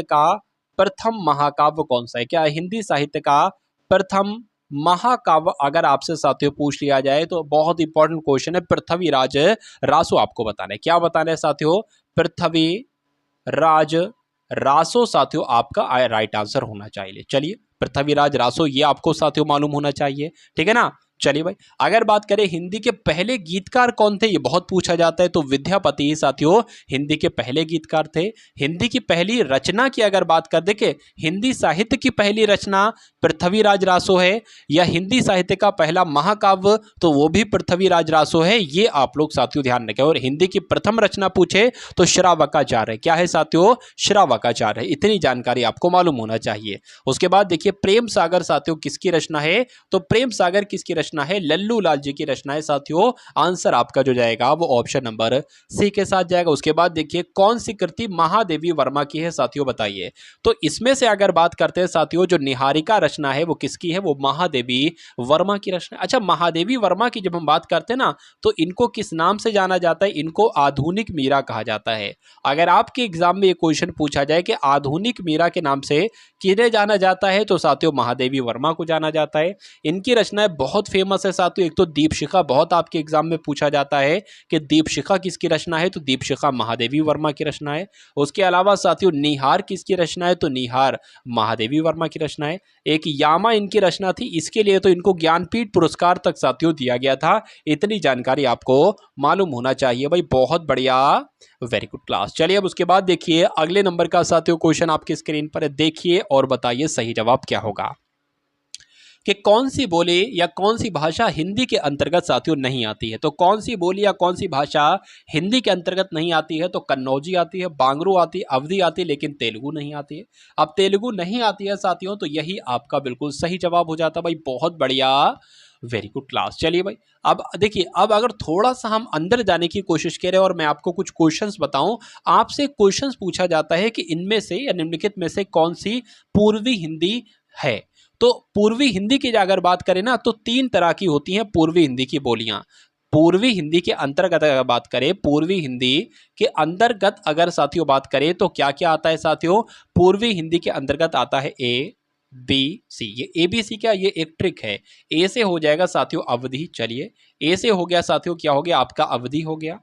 का प्रथम महाकाव्य कौन सा है, क्या हिंदी साहित्य का प्रथम महाकाव्य अगर आपसे साथियों पूछ लिया जाए तो बहुत इंपॉर्टेंट क्वेश्चन है, पृथ्वीराज रासो आपको बताना है। क्या बताना है साथियों, पृथ्वीराज रासो साथियों आपका राइट आंसर होना चाहिए। चलिए, पृथ्वीराज रासो ये आपको साथियों मालूम होना चाहिए, ठीक है ना। चलिए भाई, अगर बात करें हिंदी के पहले गीतकार कौन थे, ये बहुत पूछा जाता है, तो विद्यापति ही साथियों हिंदी के पहले गीतकार थे। हिंदी की पहली रचना की अगर बात कर दें, हिंदी साहित्य की पहली रचना पृथ्वीराज रासो है, या हिंदी साहित्य का पहला महाकाव्य तो वो भी पृथ्वीराज रासो है, ये आप लोग साथियों ध्यान रखें। और हिंदी की प्रथम रचना पूछे तो श्रावकाचार्य है, क्या है साथियों, श्रावकाचार्य है, इतनी जानकारी आपको मालूम होना चाहिए। उसके बाद देखिए प्रेम सागर साथियों किसकी रचना है, तो प्रेम सागर किसकी रचना है, लल्लू लाल जी की रचना है साथियों। आंसर आपका जो जाएगा वो ऑप्शन नंबर सी के साथ जाएगा। उसके बाद देखिए कौन सी कृति महादेवी वर्मा की है साथियों, बताइए। तो इसमें से अगर बात करते हैं साथियों, जो निहारिका रचना है वो किसकी है, वो महादेवी वर्मा की रचना। अच्छा, महादेवी वर्मा की जब हम बात करते हैं ना, तो इनको किस नाम से जाना जाता है, इनको आधुनिक मीरा कहा जाता है। अगर आपके एग्जाम में ये क्वेश्चन पूछा जाए कि आधुनिक मीरा के नाम से किन्हें जाना जाता है, तो साथियों महादेवी वर्मा को जाना जाता है। इनकी रचनाएं बहुत फेमस है साथियों। एक तो दीपशिखा बहुत आपके एग्जाम में पूछा जाता है कि दीपशिखा किसकी रचना है, तो दीपशिखा महादेवी वर्मा की रचना है। उसके अलावा साथियों निहार किसकी रचना है, तो निहार महादेवी वर्मा की रचना है। एक यामा इनकी रचना थी, इसके लिए तो इनको ज्ञानपीठ पुरस्कार तक साथियों दिया गया था। इतनी जानकारी आपको मालूम होना चाहिए भाई, बहुत बढ़िया, वेरी गुड क्लास। चलिए अब उसके बाद देखिए अगले नंबर का साथियों क्वेश्चन आपकी स्क्रीन पर है, देखिए और बताइए सही जवाब क्या होगा। कि कौन सी बोली या कौन सी भाषा हिंदी के अंतर्गत साथियों नहीं आती है। तो कौन सी बोली या कौन सी भाषा हिंदी के अंतर्गत नहीं आती है? तो कन्नौजी आती है, बांगरू आती है, अवधी आती है, लेकिन तेलुगु नहीं आती है। अब तेलुगु नहीं आती है साथियों, तो यही आपका बिल्कुल सही जवाब हो जाता भाई। बहुत बढ़िया, वेरी गुड क्लास। चलिए भाई, अब देखिए, अब अगर थोड़ा सा हम अंदर जाने की कोशिश करें और मैं आपको कुछ क्वेश्चंस बताऊं, आपसे क्वेश्चंस पूछा जाता है कि इनमें से या निम्नलिखित में से कौन सी पूर्वी हिंदी है। तो पूर्वी हिंदी की अगर बात करें ना, तो 3 तरह की होती हैं पूर्वी हिंदी की बोलियां। पूर्वी हिंदी के अंतर्गत अगर बात करें, पूर्वी हिंदी के अंतर्गत अगर साथियों बात करें, तो क्या क्या आता है साथियों? पूर्वी हिंदी के अंतर्गत आता है ए बी सी। ये ए बी सी क्या, ये एक ट्रिक है। ए से हो जाएगा साथियों अवधि, चलिए ए से हो गया साथियों, क्या हो गया आपका? अवधि हो गया।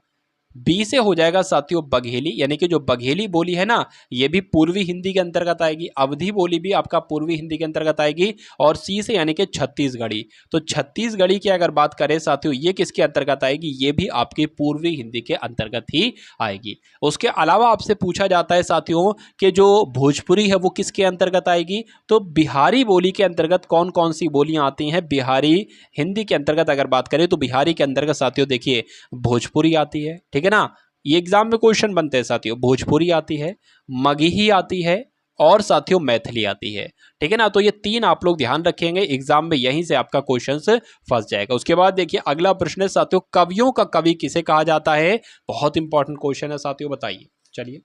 बी से हो जाएगा साथियों बघेली, यानी कि जो बघेली बोली है ना, ये भी पूर्वी हिंदी के अंतर्गत आएगी। अवधी बोली भी आपका पूर्वी हिंदी के अंतर्गत आएगी। और सी से यानी कि छत्तीसगढ़ी, तो छत्तीसगढ़ी की अगर बात करें साथियों, ये किसके अंतर्गत आएगी? ये भी आपकी पूर्वी हिंदी के अंतर्गत ही आएगी। उसके अलावा आपसे पूछा जाता है साथियों कि जो भोजपुरी है वो किसके अंतर्गत आएगी? तो बिहारी बोली के अंतर्गत कौन कौन सी बोलियां आती हैं? बिहारी हिंदी के अंतर्गत अगर बात करें, तो बिहारी के अंतर्गत साथियों देखिए भोजपुरी आती है, ठीक है ना। ये एग्जाम में क्वेश्चन बनते हैं साथियों। भोजपुरी आती है, मगही आती है, और साथियों मैथिली आती है, ठीक है ना। तो ये 3 आप लोग ध्यान रखेंगे, एग्जाम में यहीं से आपका क्वेश्चन फंस जाएगा। उसके बाद देखिए अगला प्रश्न है साथियों, कवियों का कवि किसे कहा जाता है? बहुत इंपॉर्टेंट क्वेश्चन है साथियों, बताइए। चलिए,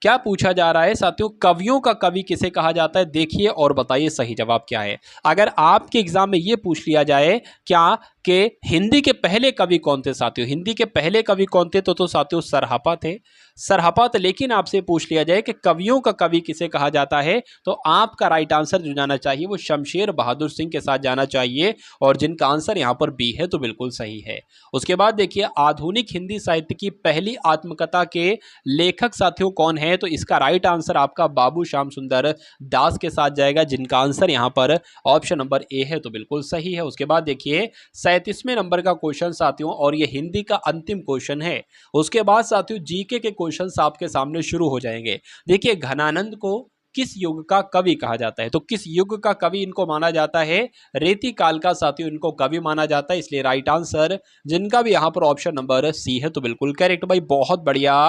क्या पूछा जा रहा है साथियों, कवियों का कवि किसे कहा जाता है? देखिए और बताइए सही जवाब क्या है। अगर आपके एग्जाम में ये पूछ लिया जाए क्या कि हिंदी के पहले कवि कौन थे साथियों, हिंदी के पहले कवि कौन थे, तो साथियों सरहपा थे, सरहपा थे। लेकिन आपसे पूछ लिया जाए कि कवियों का कवि किसे कहा जाता है, तो आपका राइट आंसर जो जाना चाहिए वो शमशेर बहादुर सिंह के साथ जाना चाहिए, और जिनका आंसर यहाँ पर बी है, तो बिल्कुल सही है। उसके बाद देखिए, आधुनिक हिंदी साहित्य की पहली आत्मकथा के लेखक साथियों कौन है? तो इसका राइट आंसर आपका बाबू श्याम सुंदर दास के साथ जाएगा, जिनका आंसर यहाँ पर ऑप्शन नंबर ए है, तो बिल्कुल सही है। उसके बाद देखिए 37वें नंबर का क्वेश्चन साथियों, और ये हिंदी का अंतिम क्वेश्चन है। उसके बाद साथियों जीके के क्वेश्चंस आपके सामने शुरू हो जाएंगे। देखिए, घनानंद को किस युग का कवि कहा जाता है? तो किस युग का कवि इनको माना जाता है? रेती काल का साथियों इनको कवि माना जाता है, इसलिए राइट आंसर जिनका भी यहाँ पर ऑप्शन नंबर सी है, तो बिल्कुल करेक्ट भाई। बहुत बढ़िया,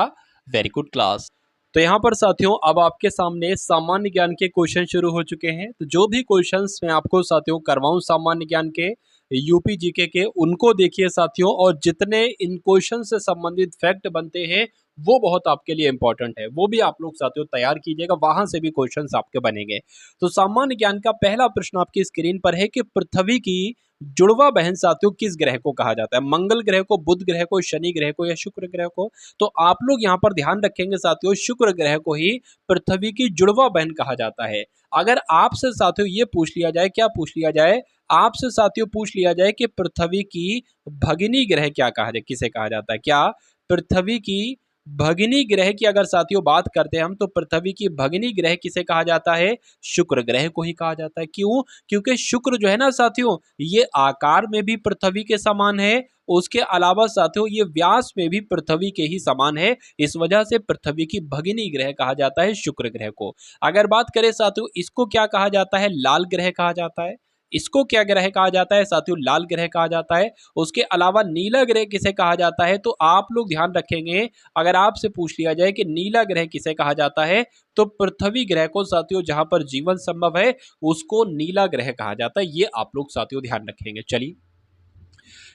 वेरी गुड क्लास। तो यहाँ पर साथियों अब आपके सामने सामान्य ज्ञान के क्वेश्चन शुरू हो चुके हैं। तो जो भी क्वेश्चंस मैं आपको साथियों करवाऊं सामान्य ज्ञान के, यूपी जीके के, उनको देखिए साथियों, और जितने इन क्वेश्चन से संबंधित फैक्ट बनते हैं वो बहुत आपके लिए इंपॉर्टेंट है, वो भी आप लोग साथियों तैयार कीजिएगा, वहां से भी क्वेश्चंस आपके बनेंगे। तो सामान्य ज्ञान का पहला प्रश्न आपकी स्क्रीन पर है कि पृथ्वी की जुड़वा बहन साथियों किस ग्रह को कहा जाता है? मंगल ग्रह को, बुध ग्रह को, शनि ग्रह को, या शुक्र ग्रह को? तो आप लोग यहाँ पर ध्यान रखेंगे साथियों, शुक्र ग्रह को ही पृथ्वी की जुड़वा बहन कहा जाता है। अगर आपसे साथियों ये पूछ लिया जाए, क्या पूछ लिया जाए? आपसे साथियों पूछ लिया जाए कि पृथ्वी की भगिनी ग्रह क्या कहा जाए, किसे कहा जाता है? क्या पृथ्वी की भगिनी ग्रह की अगर साथियों बात करते हैं हम, तो पृथ्वी की भगिनी ग्रह किसे कहा जाता है? शुक्र ग्रह को ही कहा जाता है। क्यों? क्योंकि शुक्र जो है ना साथियों, ये आकार में भी पृथ्वी के समान है, उसके अलावा साथियों ये व्यास में भी पृथ्वी के ही समान है, इस वजह से पृथ्वी की भगिनी ग्रह कहा जाता है शुक्र ग्रह को। अगर बात करें साथियों, इसको क्या कहा जाता है? लाल ग्रह कहा जाता है। इसको क्या ग्रह कहा जाता है साथियों? लाल ग्रह कहा जाता है। उसके अलावा नीला ग्रह किसे कहा जाता है? तो आप लोग ध्यान रखेंगे, अगर आपसे पूछ लिया जाए कि नीला ग्रह किसे कहा जाता है, तो पृथ्वी ग्रह को साथियों, जहां पर जीवन संभव है, उसको नीला ग्रह कहा जाता है। ये आप लोग साथियों ध्यान रखेंगे। चलिए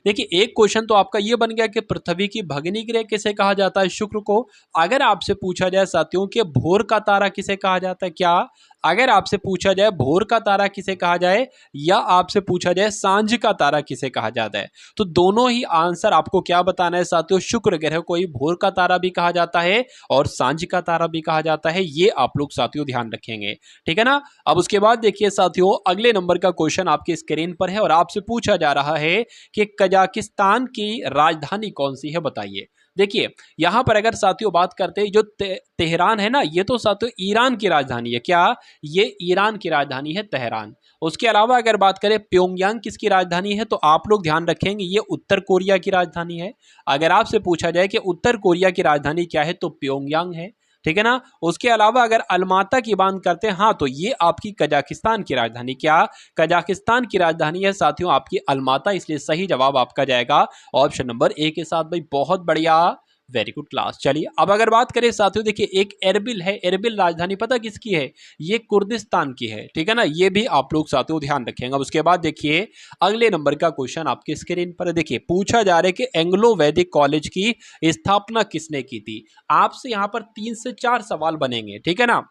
देखिए, एक क्वेश्चन तो आपका ये बन गया कि पृथ्वी की भगिनी ग्रह किसे कहा जाता है? शुक्र को। अगर आपसे पूछा जाए साथियों कि भोर का तारा किसे कहा जाता है, क्या अगर आपसे पूछा जाए भोर का तारा किसे कहा जाए, या आपसे पूछा जाए सांझ का तारा किसे कहा जाता है, तो दोनों ही आंसर आपको क्या बताना है साथियों? शुक्र ग्रह को ही भोर का तारा भी कहा जाता है और सांझ का तारा भी कहा जाता है। ये आप लोग साथियों ध्यान रखेंगे, ठीक है ना। अब उसके बाद देखिए साथियों, अगले नंबर का क्वेश्चन आपकी स्क्रीन पर है और आपसे पूछा जा रहा है कि कजाकिस्तान की राजधानी कौन सी है, बताइए। देखिए, यहां पर अगर साथियों बात करते हैं, जो तेहरान है ना, ये तो साथियों ईरान की राजधानी है। क्या? ये ईरान की राजधानी है तेहरान। उसके अलावा अगर बात करें प्योंगयांग किसकी राजधानी है, तो आप लोग ध्यान रखेंगे ये उत्तर कोरिया की राजधानी है। अगर आपसे पूछा जाए कि उत्तर कोरिया की राजधानी क्या है, तो प्योंगयांग है। ठीक है ना। उसके अलावा अगर अलमाता की बात करते हैं, हाँ तो ये आपकी कजाकिस्तान की राजधानी, क्या कजाकिस्तान की राजधानी है साथियों आपकी अलमाता, इसलिए सही जवाब आपका जाएगा ऑप्शन नंबर ए के साथ। भाई बहुत बढ़िया, वेरी गुड क्लास। चलिए अब अगर बात करें साथियों, देखिए एक एरबिल है, एरबिल राजधानी पता किसकी है, ये कुर्दिस्तान की है, ठीक है ना, ये भी आप लोग साथियों ध्यान रखेंगे। उसके बाद देखिए अगले नंबर का क्वेश्चन आपके स्क्रीन पर देखिए, पूछा जा रहा है कि एंग्लो वैदिक कॉलेज की स्थापना किसने की थी। आपसे यहां पर 3 से 4 सवाल बनेंगे, ठीक है ना।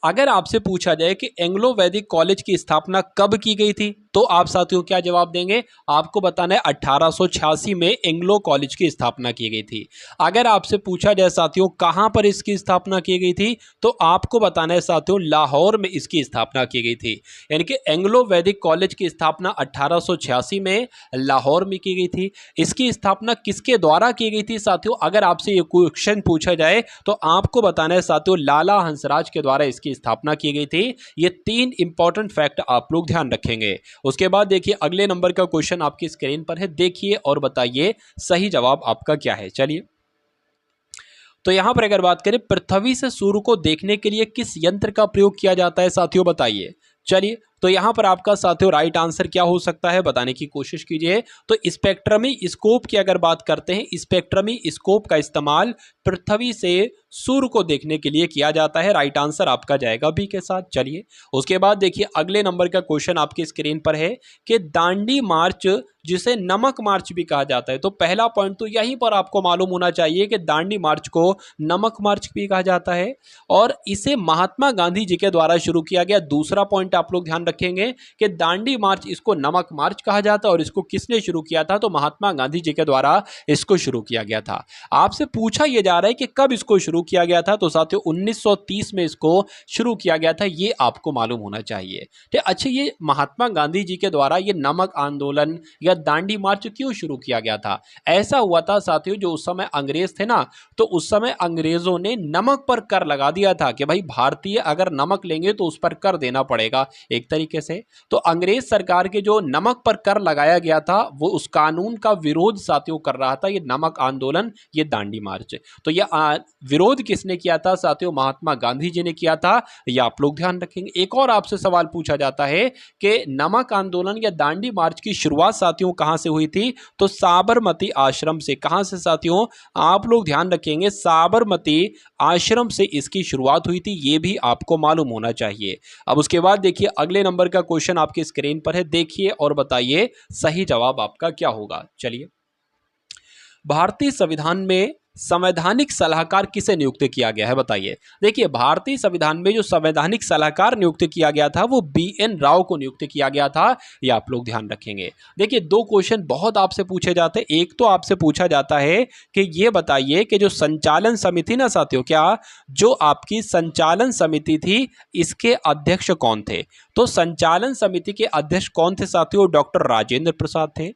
अगर आपसे पूछा जाए कि एंग्लो वैदिक कॉलेज की स्थापना कब की गई थी, तो आप साथियों क्या जवाब देंगे, आपको बताना है 1886 में एंग्लो कॉलेज की स्थापना की गई थी। अगर आपसे पूछा जाए साथियों कहां पर इसकी स्थापना की गई थी, तो आपको बताना है साथियों लाहौर में इसकी स्थापना की गई थी। यानी कि एंग्लो वैदिक कॉलेज की स्थापना 1886 में लाहौर में की गई थी। इसकी स्थापना किसके द्वारा की गई थी साथियों, अगर आपसे ये क्वेश्चन पूछा जाए तो आपको बताना है साथियों लाला हंसराज के द्वारा इसकी स्थापना की गई थी। ये 3 इंपॉर्टेंट फैक्ट आप लोग ध्यान रखेंगे। उसके बाद देखिए अगले नंबर का क्वेश्चन आपकी स्क्रीन पर है, देखिए और बताइए सही जवाब आपका क्या है। चलिए तो यहां पर अगर बात करें, पृथ्वी से सूर्य को देखने के लिए किस यंत्र का प्रयोग किया जाता है साथियों, बताइए। चलिए तो यहां पर आपका साथियों राइट आंसर क्या हो सकता है, बताने की कोशिश कीजिए। तो स्पेक्ट्रमी स्कोप की अगर बात करते हैं, स्पेक्ट्रमी स्कोप का इस्तेमाल पृथ्वी से सूर्य को देखने के लिए किया जाता है। राइट आंसर आपका जाएगा बी के साथ। चलिए उसके बाद देखिए अगले नंबर का क्वेश्चन आपकी स्क्रीन पर है कि दांडी मार्च जिसे नमक मार्च भी कहा जाता है, तो पहला पॉइंट तो यहीं पर आपको मालूम होना चाहिए कि दांडी मार्च को नमक मार्च भी कहा जाता है और इसे महात्मा गांधी जी के द्वारा शुरू किया गया। दूसरा पॉइंट आप लोग ध्यान रखेंगे कि दांडी मार्च इसको नमक मार्च कहा जाता है और इसको किसने शुरू किया था, तो महात्मा गांधी जी के द्वारा इसको शुरू किया गया था। आपसे पूछा यह जा रहा है कि कब इसको शुरू किया गया था, तो साथियों 1930 में इसको शुरू किया गया था, ये आपको मालूम होना चाहिए। ठीक, अच्छा ये महात्मा गांधी जी के द्वारा ये नमक आंदोलन या दांडी मार्च क्यों शुरू किया गया था, ऐसा हुआ था साथियों जो उस समय अंग्रेज थे ना, तो उस समय अंग्रेजों ने नमक पर कर लगा दिया था कि भाई भारतीय अगर नमक लेंगे तो उस पर कर देना पड़ेगा एक तरीके से। तो अंग्रेज सरकार के जो नमक पर कर लगाया गया था वो उस कानून का विरोध साथियों कर रहा था, ये नमक आंदोलन, ये दांडी मार्च। तो ये विरोध किसने किया था साथियों, महात्मा गांधी जी ने किया था, ये आप लोग ध्यान रखेंगे। एक और आपसे सवाल पूछा जाता है कि नमक आंदोलन या दांडी मार्च की शुरुआत साथियों कहां से हुई थी, तो साबरमती आश्रम से। कहां से साथियों, आप लोग ध्यान रखेंगे, साबरमती आश्रम से इसकी शुरुआत हुई थी, यह भी आपको मालूम होना चाहिए। अब उसके बाद देखिए अगले नंबर का क्वेश्चन आपकी स्क्रीन पर है, देखिए और बताइए सही जवाब आपका क्या होगा। चलिए भारतीय संविधान में संवैधानिक सलाहकार किसे नियुक्त किया गया है, बताइए। देखिए भारतीय संविधान में जो संवैधानिक सलाहकार नियुक्त किया गया था वो BN राव को नियुक्त किया गया था, ये आप लोग ध्यान रखेंगे। देखिए दो क्वेश्चन बहुत आपसे पूछे जाते हैं, एक तो आपसे पूछा जाता है कि ये बताइए कि जो संचालन समिति ना साथियों, क्या जो आपकी संचालन समिति थी इसके अध्यक्ष कौन थे, तो संचालन समिति के अध्यक्ष कौन थे साथियों, डॉक्टर राजेंद्र प्रसाद थे।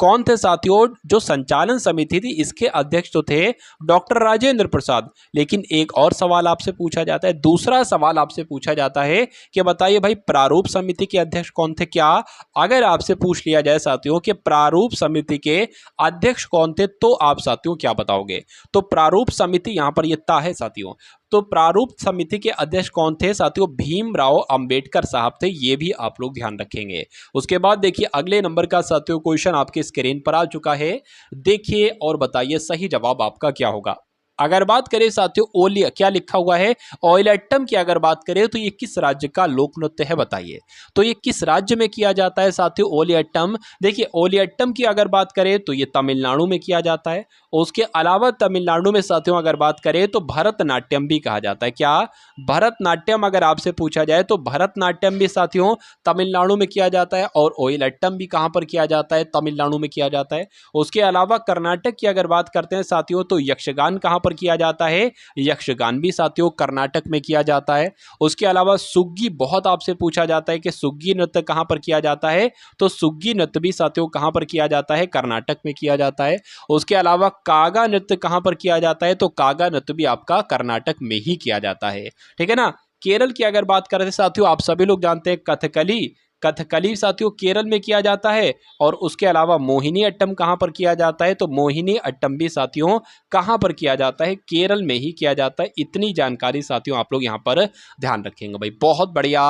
कौन थे साथियों, जो संचालन समिति थी इसके अध्यक्ष तो थे डॉक्टर राजेंद्र प्रसाद। लेकिन एक और सवाल आपसे पूछा जाता है, दूसरा सवाल आपसे पूछा जाता है कि बताइए भाई प्रारूप समिति के अध्यक्ष कौन थे। क्या अगर आपसे पूछ लिया जाए साथियों कि प्रारूप समिति के अध्यक्ष कौन थे, तो आप साथियों क्या बताओगे, तो प्रारूप समिति यहां पर ये ता है साथियों, तो प्रारूप समिति के अध्यक्ष कौन थे साथियों, भीमराव अंबेडकर साहब थे, ये भी आप लोग ध्यान रखेंगे। उसके बाद देखिए अगले नंबर का साथियों क्वेश्चन आपके स्क्रीन पर आ चुका है, देखिए और बताइए सही जवाब आपका क्या होगा। अगर बात करें साथियों ओलिया, क्या लिखा हुआ है, ओयलेट्टम की अगर बात करें तो ये किस राज्य का लोक नृत्य है, बताइए। तो ये किस राज्य में किया जाता है साथियों ओलियट्टम, देखिए ओलियट्टम की अगर बात करें तो ये तमिलनाडु में किया जाता है। उसके अलावा तमिलनाडु में साथियों अगर बात करें तो भरतनाट्यम भी कहा जाता है। क्या भरतनाट्यम अगर आपसे पूछा जाए तो भरतनाट्यम भी साथियों तमिलनाडु में किया जाता है और ओयलेट्टम भी कहां पर किया जाता है, तमिलनाडु में किया जाता है। उसके अलावा कर्नाटक की अगर बात करते हैं साथियों तो यक्षगान कहां पर किया जाता है, यक्षगान भी साथियों कर्नाटक में किया जाता है। उसके अलावा सुग्गी, बहुत आपसे पूछा जाता है कि सुग्गी नृत्य कहां पर किया जाता है, तो सुग्गी नृत्य भी साथियों कहां पर किया जाता है, कर्नाटक में किया जाता है। उसके अलावा कागा नृत्य कहां पर किया जाता है, तो कागा नृत्य भी आपका कर्नाटक में ही किया जाता है, ठीक है ना। केरल की अगर बात करें साथियों, आप सभी लोग जानते हैं कथकली कथकली साथियों केरल में किया जाता है, और उसके अलावा मोहिनी अट्टम कहाँ पर किया जाता है, तो मोहिनी अट्टम भी साथियों कहाँ पर किया जाता है, केरल में ही किया जाता है। इतनी जानकारी साथियों आप लोग यहाँ पर ध्यान रखेंगे भाई, बहुत बढ़िया,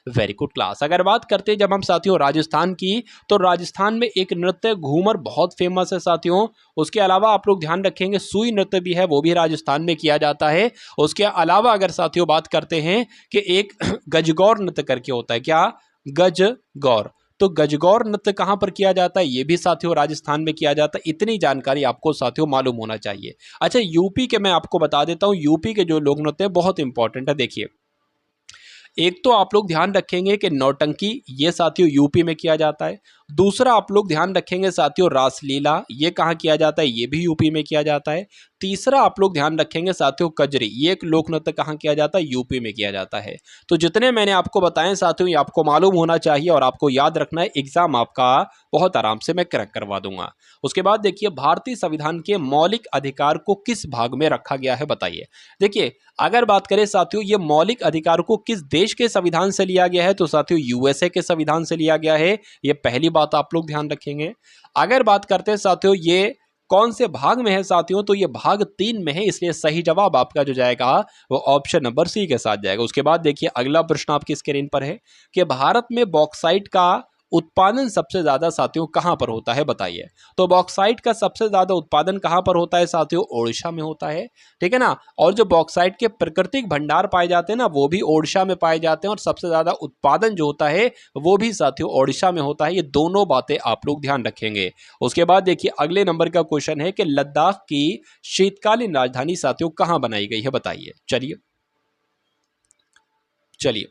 वेरी गुड क्लास। अगर बात करते हैं जब हम साथियों राजस्थान की, तो राजस्थान में एक नृत्य घूमर बहुत फेमस है साथियों। उसके अलावा आप लोग ध्यान रखेंगे सुई नृत्य भी है, वो भी राजस्थान में किया जाता है। उसके अलावा अगर साथियों बात करते हैं कि एक गजगौर नृत्य करके होता है, क्या, गजगौर, तो गजगौर नृत्य कहां पर किया जाता है, ये भी साथियों राजस्थान में किया जाता है। इतनी जानकारी आपको साथियों मालूम होना चाहिए। अच्छा, यूपी के मैं आपको बता देता हूं, यूपी के जो लोक नृत्य बहुत इंपॉर्टेंट है। देखिए, एक तो आप लोग ध्यान रखेंगे कि नौटंकी, ये साथियों यूपी में किया जाता है। दूसरा आप लोग ध्यान रखेंगे साथियों रासलीला, ये कहाँ किया जाता है, ये भी यूपी में किया जाता है। तीसरा आप लोग ध्यान रखेंगे साथियों कजरी, ये एक लोक नृत्य कहाँ किया जाता है, यूपी में किया जाता है। तो जितने मैंने आपको बताएं साथियों, ये आपको मालूम होना चाहिए और आपको याद रखना है, एग्जाम आपका बहुत आराम से मैं क्रैक करवा दूंगा। उसके बाद देखिए, भारतीय संविधान के मौलिक अधिकार को किस भाग में रखा गया है, बताइए। देखिए, अगर बात करें साथियों ये मौलिक अधिकार को किस देश के संविधान से लिया गया है, तो साथियों यूएसए के संविधान से लिया गया है। ये पहली बात आप लोग ध्यान रखेंगे। अगर बात करते हैं साथियों ये कौन से भाग में है साथियों, तो ये भाग 3 में है, इसलिए सही जवाब आपका जो जाएगा वो ऑप्शन नंबर सी के साथ जाएगा। उसके बाद देखिए, अगला प्रश्न आपकी स्क्रीन पर है कि भारत में बॉक्साइट का उत्पादन सबसे ज्यादा साथियों कहां पर होता है, बताइए। तो बॉक्साइट का सबसे ज्यादा उत्पादन कहां पर होता है साथियों, ओडिशा में होता है, ठीक है ना। और जो बॉक्साइट के प्राकृतिक भंडार पाए जाते हैं ना, वो भी ओडिशा में पाए जाते हैं, और सबसे ज्यादा उत्पादन जो होता है वो भी साथियों ओडिशा में होता है। ये दोनों बातें आप लोग ध्यान रखेंगे। उसके बाद देखिए, अगले नंबर का क्वेश्चन है कि लद्दाख की शीतकालीन राजधानी साथियों कहां बनाई गई है, बताइए। चलिए चलिए,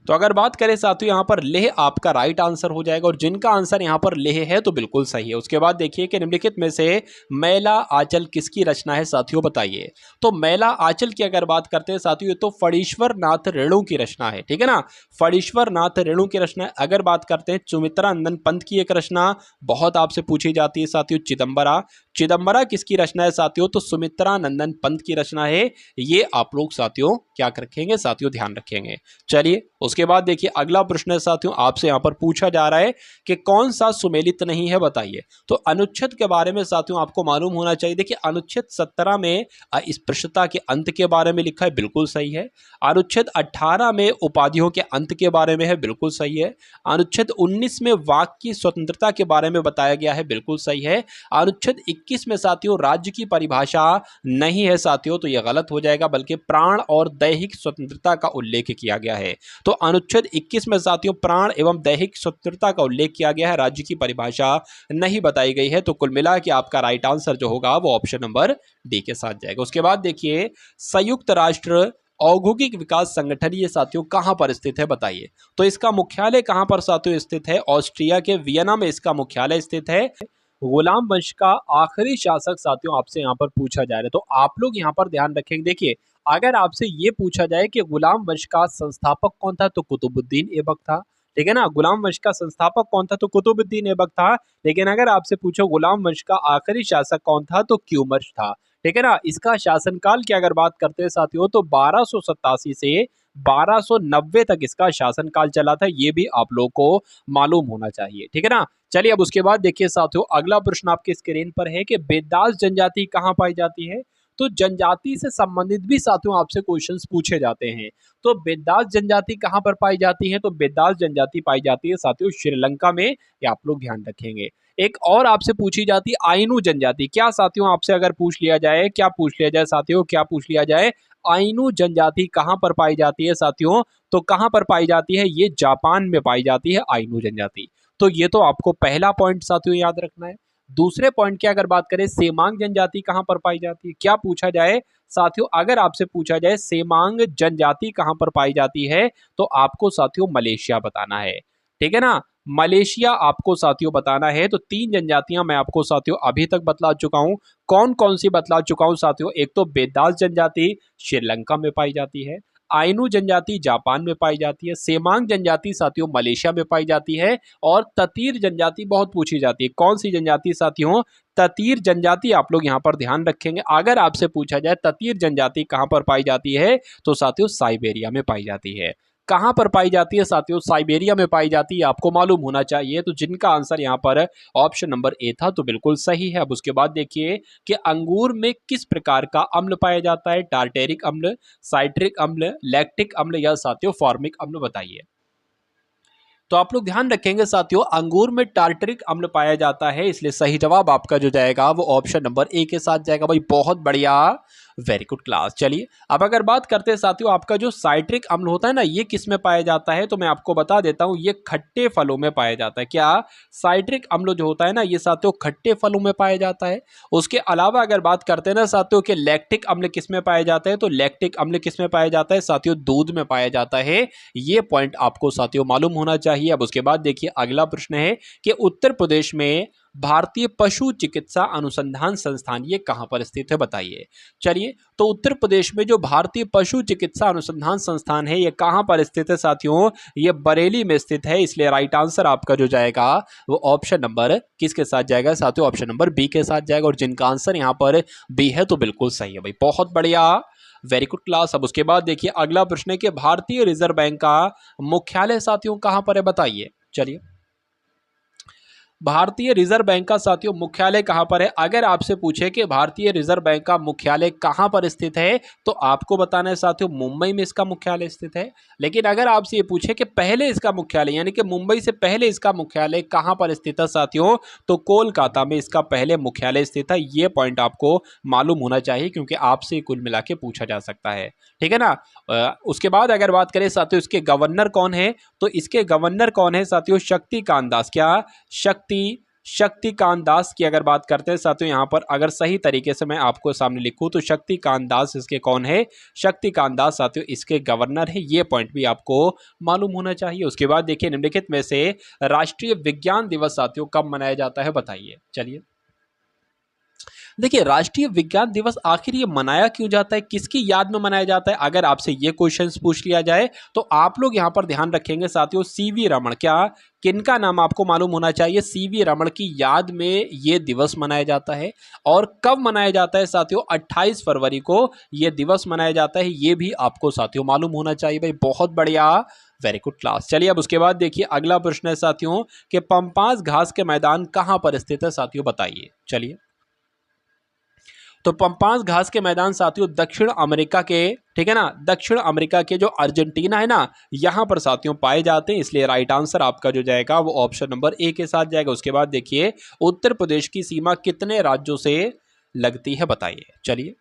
तो अगर बात करें साथियों यहाँ पर लेह आपका राइट आंसर हो जाएगा, और जिनका आंसर यहाँ पर लेह है तो बिल्कुल सही है। उसके बाद देखिए कि निम्नलिखित में से मैला आंचल किसकी रचना है साथियों, बताइए। तो मैला आंचल की अगर बात करते हैं साथियों, ये तो फणीश्वर नाथ रेणु की रचना है, ठीक है ना, फणीश्वर नाथ रेणु की रचना है। अगर बात करते हैं सुमित्रा नंदन पंत की एक रचना बहुत आपसे पूछी जाती है साथियों, चिदम्बरा, चिदम्बरा किसकी रचना है साथियों, तो सुमित्रा नंदन पंत की रचना है। ये आप लोग साथियों क्या रखेंगे साथियों, ध्यान रखेंगे। चलिए, उसके बाद देखिए, अगला प्रश्न है साथियों आपसे यहां पर पूछा जा रहा है कि कौन सा सुमेलित नहीं है, बताइए। तो अनुच्छेद के बारे में साथियों आपको मालूम होना चाहिए। देखिए, अनुच्छेद 17 में अस्पृश्यता के अंत के बारे में लिखा है, बिल्कुल सही है। अनुच्छेद 18 में उपाधियों के अंत के बारे में है, बिल्कुल सही है। अनुच्छेद 19 में वाक की स्वतंत्रता के बारे में बताया गया है, बिल्कुल सही है। अनुच्छेद 21 में साथियों राज्य की परिभाषा नहीं है साथियों, तो यह गलत हो जाएगा, बल्कि प्राण और दैहिक स्वतंत्रता का उल्लेख किया गया है। तो अनुच्छेद 21 में साथियों प्राण एवं दैहिक स्वतंत्रता का उल्लेख किया गया है, राज्य की परिभाषा नहीं बताई गई है। तो कुल मिला के आपका राइट आंसर जो होगा वो ऑप्शन नंबर डी के साथ जाएगा। उसके बाद देखिए, संयुक्त राष्ट्र औद्योगिक विकास संगठन ये साथियों कहां पर स्थित है, बताइए। तो इसका मुख्यालय कहां पर साथियों स्थित है, ऑस्ट्रिया के वियना में इसका मुख्यालय स्थित है। गुलाम वंश का आखिरी शासक साथियों आपसे यहाँ पर पूछा जा रहा है, तो आप लोग यहाँ पर ध्यान रखेंगे। देखिए, अगर आपसे ये पूछा जाए कि गुलाम वंश का संस्थापक कौन था, तो कुतुबुद्दीन ऐबक था, ठीक है ना। गुलाम वंश का संस्थापक कौन था, तो कुतुबुद्दीन ऐबक था। लेकिन अगर आपसे पूछो गुलाम वंश का आखिरी शासक कौन था, तो क्यूमर्स था, ठीक है ना। इसका शासनकाल की अगर बात करते हैं साथियों, तो 1287 से 1290 तक इसका शासनकाल चला था। ये भी आप लोगों को मालूम होना चाहिए, ठीक है ना। चलिए, अब उसके बाद देखिए साथियों, अगला प्रश्न आपके स्क्रीन पर है कि बेदास जनजाति कहाँ पाई जाती है। तो जनजाति से संबंधित भी साथियों आपसे क्वेश्चंस पूछे जाते हैं। तो बेदास जनजाति कहाँ पर पाई जाती है, तो बेदास जनजाति पाई जाती है साथियों श्रीलंका में, ये आप लोग ध्यान रखेंगे। एक और आपसे पूछी जाती है आइनू जनजाति, क्या साथियों आपसे अगर पूछ लिया जाए, क्या पूछ लिया जाए साथियों, क्या पूछ लिया जाए, आइनू जनजाति कहाँ पर पाई जाती है साथियों, तो कहाँ पर पाई जाती है, ये जापान में पाई जाती है आइनू जनजाति। तो ये तो आपको पहला पॉइंट साथियों याद रखना है। दूसरे पॉइंट की अगर बात करें, सेमांग जनजाति कहां पर पाई जाती है, क्या पूछा जाए साथियों, अगर आपसे पूछा जाए सेमांग जनजाति कहां पर पाई जाती है, तो आपको साथियों मलेशिया बताना है, ठीक है ना। मलेशिया आपको साथियों बताना है। तो 3 जनजातियां मैं आपको साथियों अभी तक बतला चुका हूं। कौन कौन सी बतला चुका हूं साथियों, एक तो बेदास जनजाति श्रीलंका में पाई जाती है, आइनू जनजाति जापान में पाई जाती है, सेमांग जनजाति साथियों मलेशिया में पाई जाती है, और ततीर जनजाति बहुत पूछी जाती है। कौन सी जनजाति साथियों, ततीर जनजाति। आप लोग यहाँ पर ध्यान रखेंगे, अगर आपसे पूछा जाए ततीर जनजाति कहाँ पर पाई जाती है, तो साथियों साइबेरिया में पाई जाती है। कहां पर पाई जाती है साथियों? साइबेरिया में पाई जाती है, आपको मालूम होना चाहिए। तो जिनका आंसर यहां पर ऑप्शन नंबर ए था, तो बिल्कुल सही है। अब उसके बाद देखिए कि अंगूर में किस प्रकार का अम्ल पाया जाता है? टार्टेरिक अम्ल, साइट्रिक अम्ल, लैक्टिक अम्ल या साथियों फॉर्मिक अम्ल, बताइए। तो आप लोग ध्यान रखेंगे साथियों, अंगूर में टार्टरिक अम्ल पाया जाता है, इसलिए सही जवाब आपका जो जाएगा वो ऑप्शन नंबर ए के साथ जाएगा। भाई बहुत बढ़िया, वेरी गुड क्लास। चलिए अब अगर बात करते हैं साथियों, आपका जो साइट्रिक अम्ल होता है ना, ये किस में पाया जाता है? तो मैं आपको बता देता हूं, ये खट्टे फलों में पाया जाता है। क्या साइट्रिक अम्ल जो होता है ना, ये साथियों खट्टे फलों में पाया जाता है। उसके अलावा अगर बात करते हैं ना साथियों कि लैक्टिक अम्ल किस में पाया जाता है, तो लैक्टिक अम्ल किस में पाया जाता है साथियों? दूध में पाया जाता है। ये पॉइंट आपको साथियों मालूम होना चाहिए। अब उसके बाद देखिए अगला प्रश्न है कि उत्तर प्रदेश में भारतीय पशु चिकित्सा अनुसंधान संस्थान ये कहां पर स्थित है? बताइए। चलिए, तो उत्तर प्रदेश में जो भारतीय पशु चिकित्सा अनुसंधान संस्थान है, ये कहां पर स्थित है साथियों? ये बरेली में स्थित है, इसलिए राइट आंसर आपका जो जाएगा वो ऑप्शन नंबर किसके साथ जाएगा साथियों? ऑप्शन नंबर बी के साथ जाएगा। और जिनका आंसर यहां पर बी है तो बिल्कुल सही है भाई, बहुत बढ़िया, वेरी गुड क्लास। अब उसके बाद देखिए अगला प्रश्न है कि भारतीय रिजर्व बैंक का मुख्यालय साथियों कहां पर है? बताइए। चलिए, भारतीय रिजर्व बैंक का साथियों मुख्यालय कहां पर है? अगर आपसे पूछे कि भारतीय रिजर्व बैंक का मुख्यालय कहां पर स्थित है, तो आपको बताना है साथियों मुंबई में इसका मुख्यालय स्थित है। लेकिन अगर आपसे ये पूछे कि पहले इसका मुख्यालय, यानी कि मुंबई से पहले इसका मुख्यालय कहां पर स्थित है साथियों, तो कोलकाता में इसका पहले मुख्यालय स्थित है। ये पॉइंट आपको मालूम होना चाहिए, क्योंकि आपसे कुल मिला के पूछा जा सकता है, ठीक है ना। उसके बाद अगर बात करें साथियों इसके गवर्नर कौन है, तो इसके गवर्नर कौन है साथियों? शक्तिकांत दास। क्या शक्तिकांत दास की अगर बात करते हैं साथियों, यहां पर अगर सही तरीके से मैं आपको सामने लिखूं तो शक्तिकांत दास इसके कौन है? शक्तिकांत दास साथियों इसके गवर्नर है। ये पॉइंट भी आपको मालूम होना चाहिए। उसके बाद देखिए निम्नलिखित में से राष्ट्रीय विज्ञान दिवस साथियों कब मनाया जाता है? बताइए। चलिए, देखिए राष्ट्रीय विज्ञान दिवस आखिर ये मनाया क्यों जाता है, किसकी याद में मनाया जाता है? अगर आपसे ये क्वेश्चन पूछ लिया जाए तो आप लोग यहां पर ध्यान रखेंगे साथियों, सीवी रमन। क्या किनका नाम आपको मालूम होना चाहिए? सीवी रमन की याद में ये दिवस मनाया जाता है। और कब मनाया जाता है साथियों? 28 फरवरी को यह दिवस मनाया जाता है, ये भी आपको साथियों मालूम होना चाहिए भाई, बहुत बढ़िया, वेरी गुड क्लास। चलिए अब उसके बाद देखिए अगला प्रश्न है साथियों कि पंपास घास के मैदान कहां पर स्थित है साथियों? बताइए। चलिए, तो पंपास घास के मैदान साथियों दक्षिण अमेरिका के, ठीक है ना, दक्षिण अमेरिका के जो अर्जेंटीना है ना, यहां पर साथियों पाए जाते हैं, इसलिए राइट आंसर आपका जो जाएगा वो ऑप्शन नंबर ए के साथ जाएगा। उसके बाद देखिए उत्तर प्रदेश की सीमा कितने राज्यों से लगती है? बताइए। चलिए,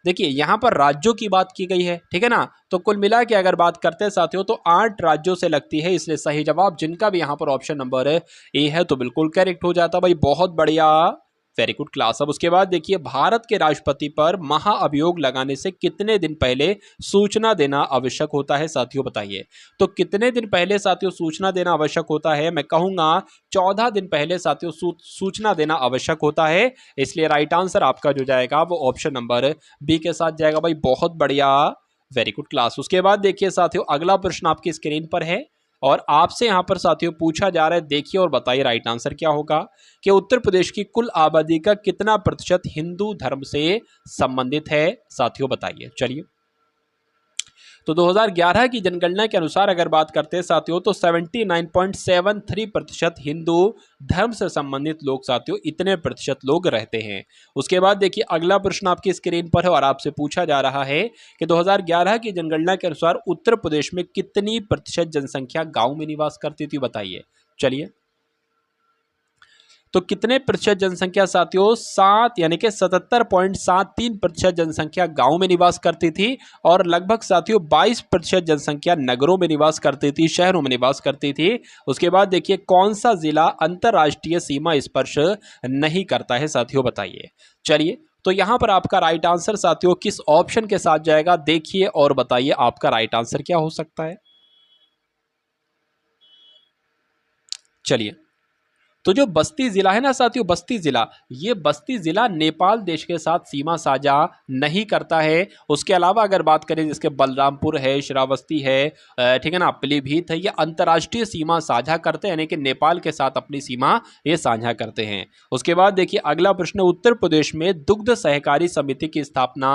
देखिए यहां पर राज्यों की बात की गई है, ठीक है ना, तो कुल मिला के अगर बात करते हैं साथियों तो 8 राज्यों से लगती है, इसलिए सही जवाब जिनका भी यहां पर ऑप्शन नंबर ए है तो बिल्कुल करेक्ट हो जाता भाई, बहुत बढ़िया, वेरी गुड क्लास। अब उसके बाद देखिए भारत के राष्ट्रपति पर महाअभियोग लगाने से कितने दिन पहले सूचना देना आवश्यक होता है साथियों? बताइए। तो कितने दिन पहले साथियों सूचना देना आवश्यक होता है? मैं कहूंगा 14 दिन पहले साथियों सूचना देना आवश्यक होता है, इसलिए राइट आंसर आपका जो जाएगा वो ऑप्शन नंबर बी के साथ जाएगा भाई, बहुत बढ़िया, वेरी गुड क्लास। उसके बाद देखिए साथियों अगला प्रश्न आपकी स्क्रीन पर है और आपसे यहां पर साथियों पूछा जा रहा है, देखिए और बताइए राइट आंसर क्या होगा कि उत्तर प्रदेश की कुल आबादी का कितना प्रतिशत हिंदू धर्म से संबंधित है साथियों? बताइए। चलिए, तो 2011 की जनगणना के अनुसार अगर बात करते हैं साथियों तो 79.73% हिंदू धर्म से संबंधित लोग साथियों, इतने प्रतिशत लोग रहते हैं। उसके बाद देखिए अगला प्रश्न आपकी स्क्रीन पर है और आपसे पूछा जा रहा है कि 2011 की जनगणना के अनुसार उत्तर प्रदेश में कितनी प्रतिशत जनसंख्या गांव में निवास करती थी? बताइए। चलिए, तो कितने प्रतिशत जनसंख्या साथियों? 7 यानी कि 77.73% जनसंख्या गांव में निवास करती थी और लगभग साथियों 22% जनसंख्या नगरों में निवास करती थी, शहरों में निवास करती थी। उसके बाद देखिए कौन सा जिला अंतरराष्ट्रीय सीमा स्पर्श नहीं करता है साथियों? बताइए। चलिए, तो यहां पर आपका राइट आंसर साथियों किस ऑप्शन के साथ जाएगा? देखिए और बताइए आपका राइट आंसर क्या हो सकता है। चलिए, तो जो बस्ती जिला है ना साथियों, बस्ती जिला, ये बस्ती जिला नेपाल देश के साथ सीमा साझा नहीं करता है। उसके अलावा अगर बात करें जिसके बलरामपुर है, श्रावस्ती है, ठीक है ना, पीलीभीत है, ये अंतर्राष्ट्रीय सीमा साझा करते हैं, यानी कि नेपाल के साथ अपनी सीमा ये साझा करते हैं। उसके बाद देखिए अगला प्रश्न, उत्तर प्रदेश में दुग्ध सहकारी समिति की स्थापना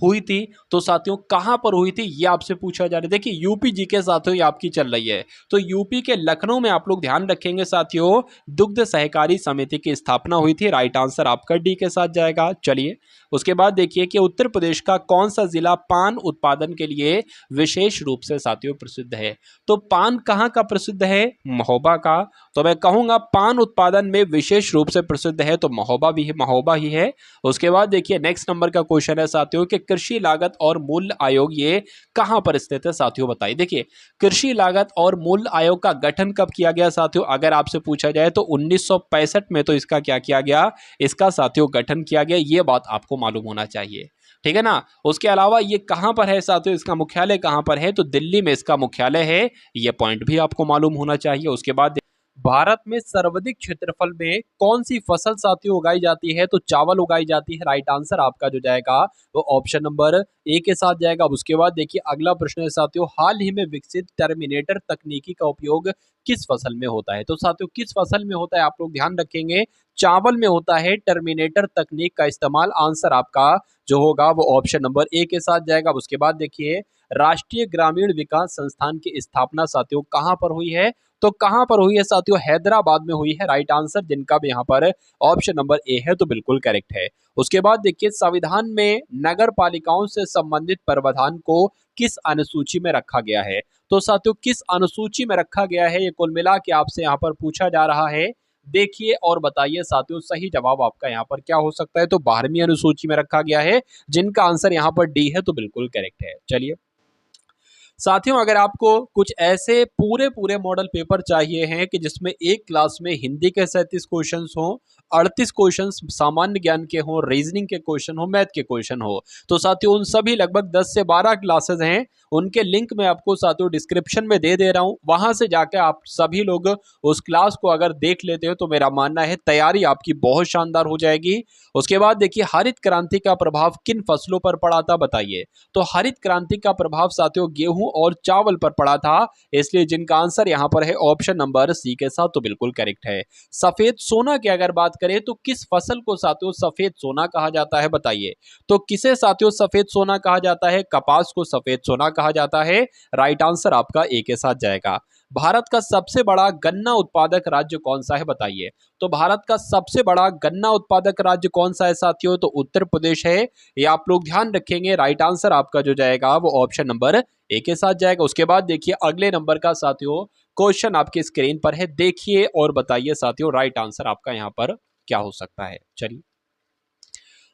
हुई थी। तो साथियों कहां पर हुई थी ये आपसे पूछा जा रहा है। देखिए यूपी जी के साथियों ये आपकी चल रही है, तो यूपी के लखनऊ में आप लोग ध्यान रखेंगे साथियों, दुग्ध सहकारी समिति की स्थापना हुई थी। राइट आंसर आपका डी के साथ जाएगा। चलिए उसके बाद देखिए कि उत्तर प्रदेश का कौन सा जिला पान उत्पादन के लिए विशेष रूप से साथियों प्रसिद्ध है। तो पान कहां का प्रसिद्ध है, महोबा का। तो मैं कहूंगा पान उत्पादन में विशेष रूप से प्रसिद्ध है तो महोबा ही है। उसके बाद देखिए नेक्स्ट नंबर का क्वेश्चन है साथियों कि कृषि लागत और मूल्य आयोग ये कहां पर स्थित है साथियों, बताइए। देखिए कृषि लागत और मूल्य आयोग का गठन कब किया गया साथियों, अगर आपसे पूछा जाए तो 1965 में तो इसका क्या किया गया, इसका साथियों गठन किया गया। ये बात आपको मालूम होना चाहिए, ठीक है ना। उसके अलावा ये कहां पर है साथियों, इसका मुख्यालय कहां पर है, तो दिल्ली में इसका मुख्यालय है। ये पॉइंट भी आपको मालूम होना चाहिए। उसके बाद भारत में सर्वाधिक क्षेत्रफल में कौन सी फसल साथियों उगाई जाती है, तो चावल उगाई जाती है। राइट आंसर आपका जो जाएगा वो ऑप्शन नंबर ए के साथ जाएगा। उसके बाद देखिए अगला प्रश्न है साथियों, हाल ही में विकसित टर्मिनेटर तकनीकी का उपयोग किस फसल में होता है। तो साथियों किस फसल में होता है आप लोग ध्यान रखेंगे, चावल में होता है टर्मिनेटर तकनीक का इस्तेमाल। आंसर आपका जो होगा वो ऑप्शन नंबर ए के साथ जाएगा। उसके बाद देखिए राष्ट्रीय ग्रामीण विकास संस्थान की स्थापना साथियों कहां पर हुई है, तो कहां पर हुई है साथियों, हैदराबाद में हुई है। राइट आंसर जिनका भी यहां पर ऑप्शन नंबर ए है तो बिल्कुल करेक्ट है। उसके बाद देखिए संविधान में नगर पालिकाओं से संबंधित प्रावधान को किस अनुसूची में रखा गया है। तो साथियों किस अनुसूची में रखा गया है ये कुल मिला के आपसे यहाँ पर पूछा जा रहा है। देखिए और बताइए साथियों सही जवाब आपका यहाँ पर क्या हो सकता है, तो 12वीं अनुसूची में रखा गया है, जिनका आंसर यहाँ पर डी है तो बिल्कुल करेक्ट है। चलिए साथियों अगर आपको कुछ ऐसे पूरे पूरे मॉडल पेपर चाहिए हैं कि जिसमें एक क्लास में हिंदी के 37 क्वेश्चंस हो, 38 क्वेश्चंस सामान्य ज्ञान के हो, रीजनिंग के क्वेश्चन हो, मैथ के क्वेश्चन हो, तो साथियों उन सभी लगभग 10 से 12 क्लासेस हैं, उनके लिंक मैं आपको साथियों डिस्क्रिप्शन में दे दे रहा हूं। वहां से जाकर आप सभी लोग उस क्लास को अगर देख लेते हो तो मेरा मानना है तैयारी आपकी बहुत शानदार हो जाएगी। उसके बाद देखिए हरित क्रांति का प्रभाव किन फसलों पर पड़ा था, बताइए। तो हरित क्रांति का प्रभाव साथियों गेहूं और चावल पर पड़ा था, इसलिए जिनका आंसर यहां पर है ऑप्शन नंबर सी के साथ तो बिल्कुल करेक्ट है। सफेद सोना की अगर बात करें तो किस फसल को साथियों सफेद सोना कहा जाता है, बताइए। तो किसे साथियों सफेद सोना कहा जाता है, कपास को सफेद सोना कहा जाता है। राइट आंसर आपका ए के साथ जाएगा। भारत का सबसे बड़ा गन्ना उत्पादक राज्य कौन सा है, बताइए। तो भारत का सबसे बड़ा गन्ना उत्पादक राज्य कौन सा है साथियों, तो उत्तर प्रदेश है। ये आप लोग ध्यान रखेंगे। राइट आंसर आपका जो जाएगा वो ऑप्शन नंबर ए के साथ जाएगा। उसके बाद देखिए अगले नंबर का साथियों क्वेश्चन आपकी स्क्रीन पर है, देखिए और बताइए साथियों राइट आंसर आपका यहाँ पर क्या हो सकता है। चलिए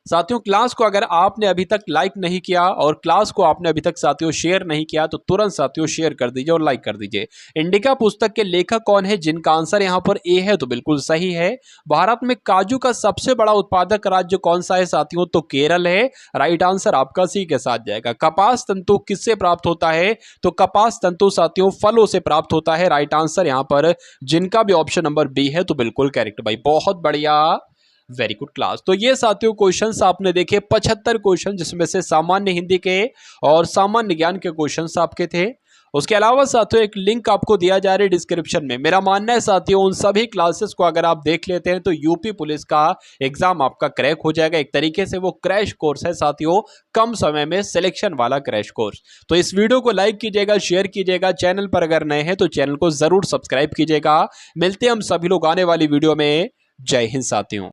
साथियों क्लास को अगर आपने अभी तक लाइक नहीं किया और क्लास को आपने अभी तक साथियों शेयर नहीं किया तो तुरंत साथियों शेयर कर दीजिए और लाइक कर दीजिए। इंडिका पुस्तक के लेखक कौन है, जिनका आंसर यहां पर ए है तो बिल्कुल सही है। भारत में काजू का सबसे बड़ा उत्पादक राज्य कौन सा है साथियों, तो केरल है। राइट आंसर आपका सी के साथ जाएगा। कपास तंतु किससे प्राप्त होता है, तो कपास तंतु साथियों फलों से प्राप्त होता है। राइट आंसर यहां पर जिनका भी ऑप्शन नंबर बी है तो बिल्कुल करेक्ट भाई, बहुत बढ़िया, वेरी गुड क्लास। तो ये साथियों क्वेश्चंस आपने देखे 75 क्वेश्चन, जिसमें से सामान्य हिंदी के और सामान्य ज्ञान के क्वेश्चंस आपके थे। उसके अलावा साथियों एक लिंक आपको दिया जा रहा है डिस्क्रिप्शन में। मेरा मानना है साथियों उन सभी क्लासेस को अगर आप देख लेते हैं तो यूपी पुलिस का एग्जाम आपका क्रैक हो जाएगा। एक तरीके से वो क्रैश कोर्स है साथियों, कम समय में सिलेक्शन वाला क्रैश कोर्स। तो इस वीडियो को लाइक कीजिएगा, शेयर कीजिएगा, चैनल पर अगर नए हैं तो चैनल को जरूर सब्सक्राइब कीजिएगा। मिलते हैं हम सभी लोग आने वाली वीडियो में। जय हिंद साथियों।